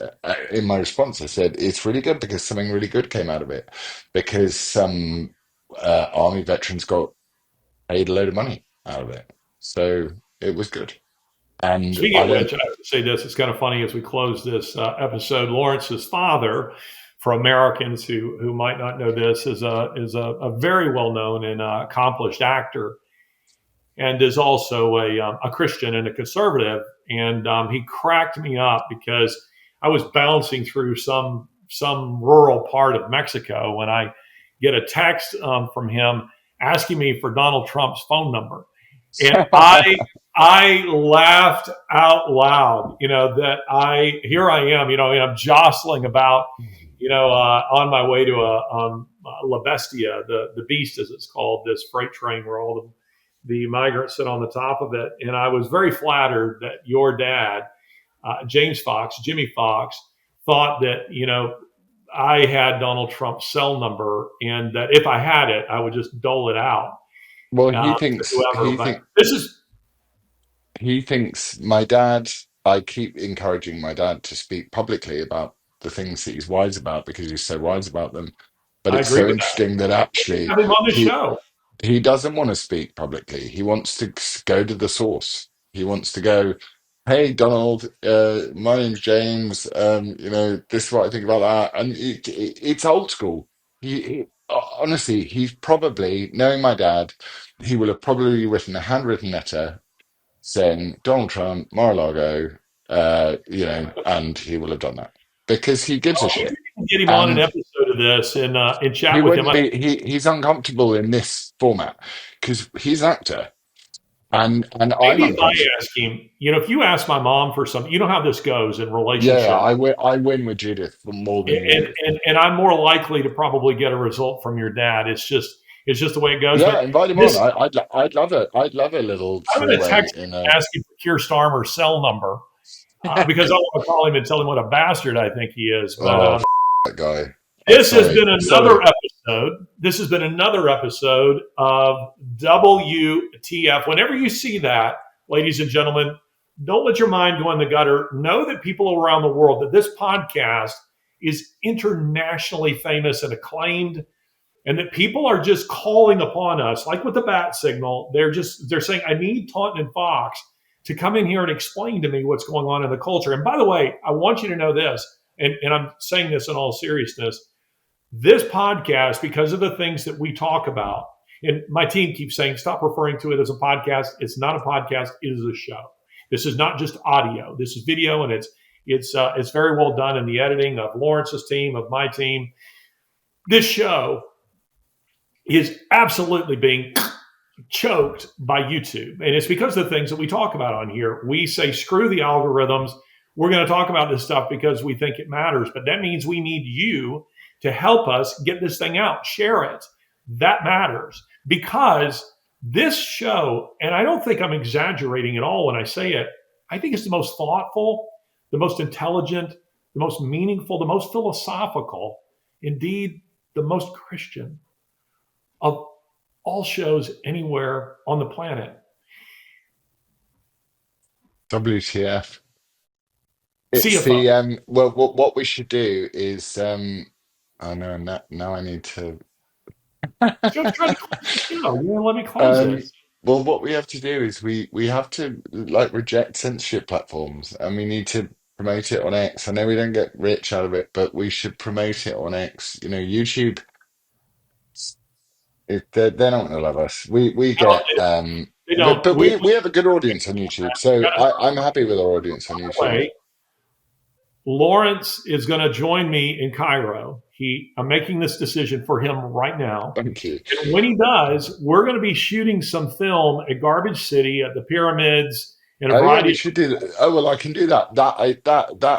in my response, I said, it's really good because something really good came out of it because some army veterans got paid a load of money out of it. So it was good. And Speaking I of which, don't, I have to say this. It's kind of funny as we close this episode. Lawrence's father, for Americans who might not know this, is a very well known and accomplished actor, and is also a Christian and a conservative. And he cracked me up because I was bouncing through some rural part of Mexico when I get a text from him asking me for Donald Trump's phone number, and I laughed out loud. That here I am. And I'm jostling about. On my way to La Bestia, the Beast, as it's called, this freight train where all the migrants sit on the top of it. And I was very flattered that your dad, James Fox, Jimmy Fox, thought that, I had Donald Trump's cell number, and that if I had it, I would just dole it out well, to whoever. But this is, he thinks my dad, I keep encouraging my dad to speak publicly about the things that he's wise about because he's so wise about them. But I it's agree so with that. interesting that actually Have him on the he show. he doesn't want to speak publicly. He wants to go to the source. He wants to go, hey, Donald, my name's James. This is what I think about that. And it's old school. honestly, he's probably, knowing my dad, he will have probably written a handwritten letter saying Donald Trump, Mar-a-Lago, and he will have done that because he gives a Oh, maybe shit. we can get him on an And episode of this and he chat with him. wouldn't be, he's uncomfortable in this format because he's an actor and I'm Maybe if I uncomfortable. ask him, if you ask my mom for something, you know how this goes in Yeah, relationship, I win with Judith for more than you and, do. and I'm more likely to probably get a result from your dad. It's just the way it goes. Yeah, But invite him on. this, I'd love it. I'd love a little I'm going to three-way text in him a. and ask him for Keir Starmer's cell number because I want to call him and tell him what a bastard I think he is. But Oh, that guy. this has Sorry, been another sorry. episode. This has been another episode of WTF. Whenever you see that, ladies and gentlemen, don't let your mind go in the gutter. Know that people around the world, that this podcast is internationally famous and acclaimed, and that people are just calling upon us, like with the bat signal. They're saying, I need Taunton and Fox to come in here and explain to me what's going on in the culture. And by the way, I want you to know this, and I'm saying this in all seriousness. This podcast, because of the things that we talk about, and my team keeps saying, stop referring to it as a podcast. It's not a podcast. It is a show. This is not just audio. This is video, and it's very well done in the editing of Lawrence's team, of my team. This show is absolutely being choked by YouTube. And it's because of the things that we talk about on here. We say, screw the algorithms. We're going to talk about this stuff because we think it matters. But that means we need you to help us get this thing out, share it. That matters because this show, and I don't think I'm exaggerating at all when I say it, I think it's the most thoughtful, the most intelligent, the most meaningful, the most philosophical, indeed, the most Christian of all shows anywhere on the planet. WTF? It's CFO. the well, what we should do is I know now I need to Just trying to close the show. You know, let me close um this. well, what we have to do is we have to like reject censorship platforms and we need to promote it on X. I know we don't get rich out of it, but we should promote it on X. YouTube, they're not going to love us. We No, get they don't. but we have a good audience on YouTube, We so got to start I'm happy with our audience on the YouTube. way. Lawrence is going to join me in Cairo. I'm making this decision for him right now. Thank you. And when he does, we're going to be shooting some film at Garbage City, at the pyramids, and a Oh yeah, variety we of. should do that. Oh well, I can do that. That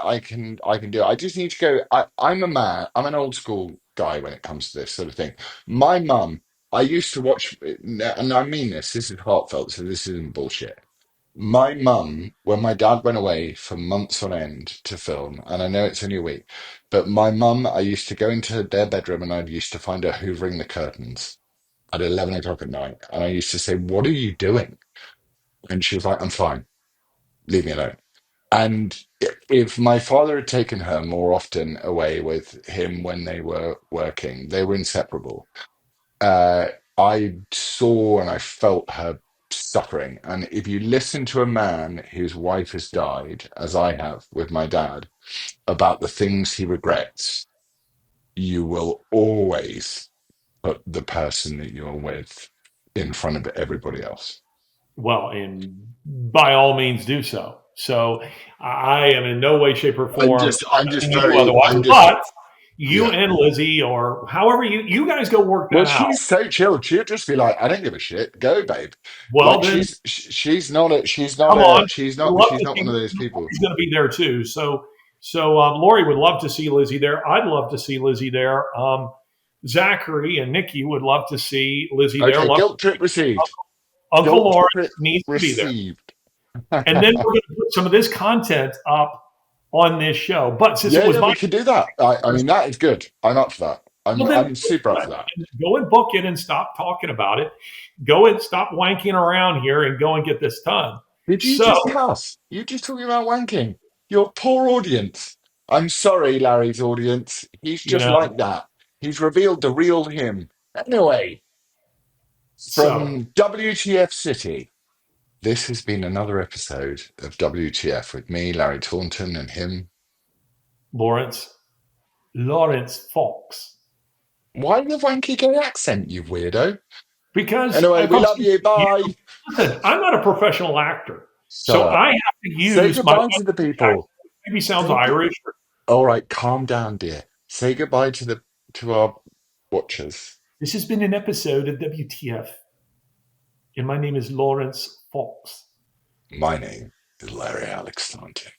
I can do. I just need to go. I'm a man. I'm an old school guy when it comes to this sort of thing. My mum, I used to watch, and I mean this. This is heartfelt, so this isn't bullshit. My mum, when my dad went away for months on end to film, and I know it's only a week, but my mum, I used to go into their bedroom and I used to find her hoovering the curtains at 11 o'clock at night, and I used to say, "What are you doing?" And she was like, "I'm fine. Leave me alone." And if my father had taken her more often away with him when they were working, they were inseparable. Uh, I saw and I felt her suffering. And if you listen to a man whose wife has died, as I have with my dad, about the things he regrets, you will always put the person that you're with in front of everybody else. Well, and by all means do so. So I am in no way, shape, or form I'm just telling you very, otherwise. I'm just, But you yeah. and Lizzie, or however you guys go work Well, that out. she's so chilled. She'll just be like, "I don't give a shit. Go, babe." Well, Like then come on. We'd love she's to not see. one of those people. Lori's going to be there too. So Lori would love to see Lizzie there. I'd love to see Lizzie there. Zachary and Nikki would love to see Lizzie there. Okay, Love guilt trip received. Uncle Guilt Lawrence trip needs to be there. received. And then we're going to put some of this content up on this show. But since it Yeah, was yeah, my we could do that. I mean, that is good. I'm up for that. well, then I'm super up for that. go and book it and stop talking about it. Go and stop wanking around here and go and get this done. Did you So, just cuss? You just talking about wanking. Your poor audience. I'm sorry, Larry's audience. He's you just know, like that. He's revealed the real him. Anyway, so from WTF City. This has been another episode of WTF with me, Larry Taunton, and him. Lawrence Fox. Why the wanky gay accent, you weirdo? Because Anyway, if we I'm love speaking you. to you, Bye. listen, I'm not a professional actor. Shut So up. I have to Say use my goodbye to the accent. people. Maybe sounds Say good. Irish. All right, calm down, dear. Say goodbye to our watchers. This has been an episode of WTF, and my name is Laurence Fox. My name is Larry Alex Taunton.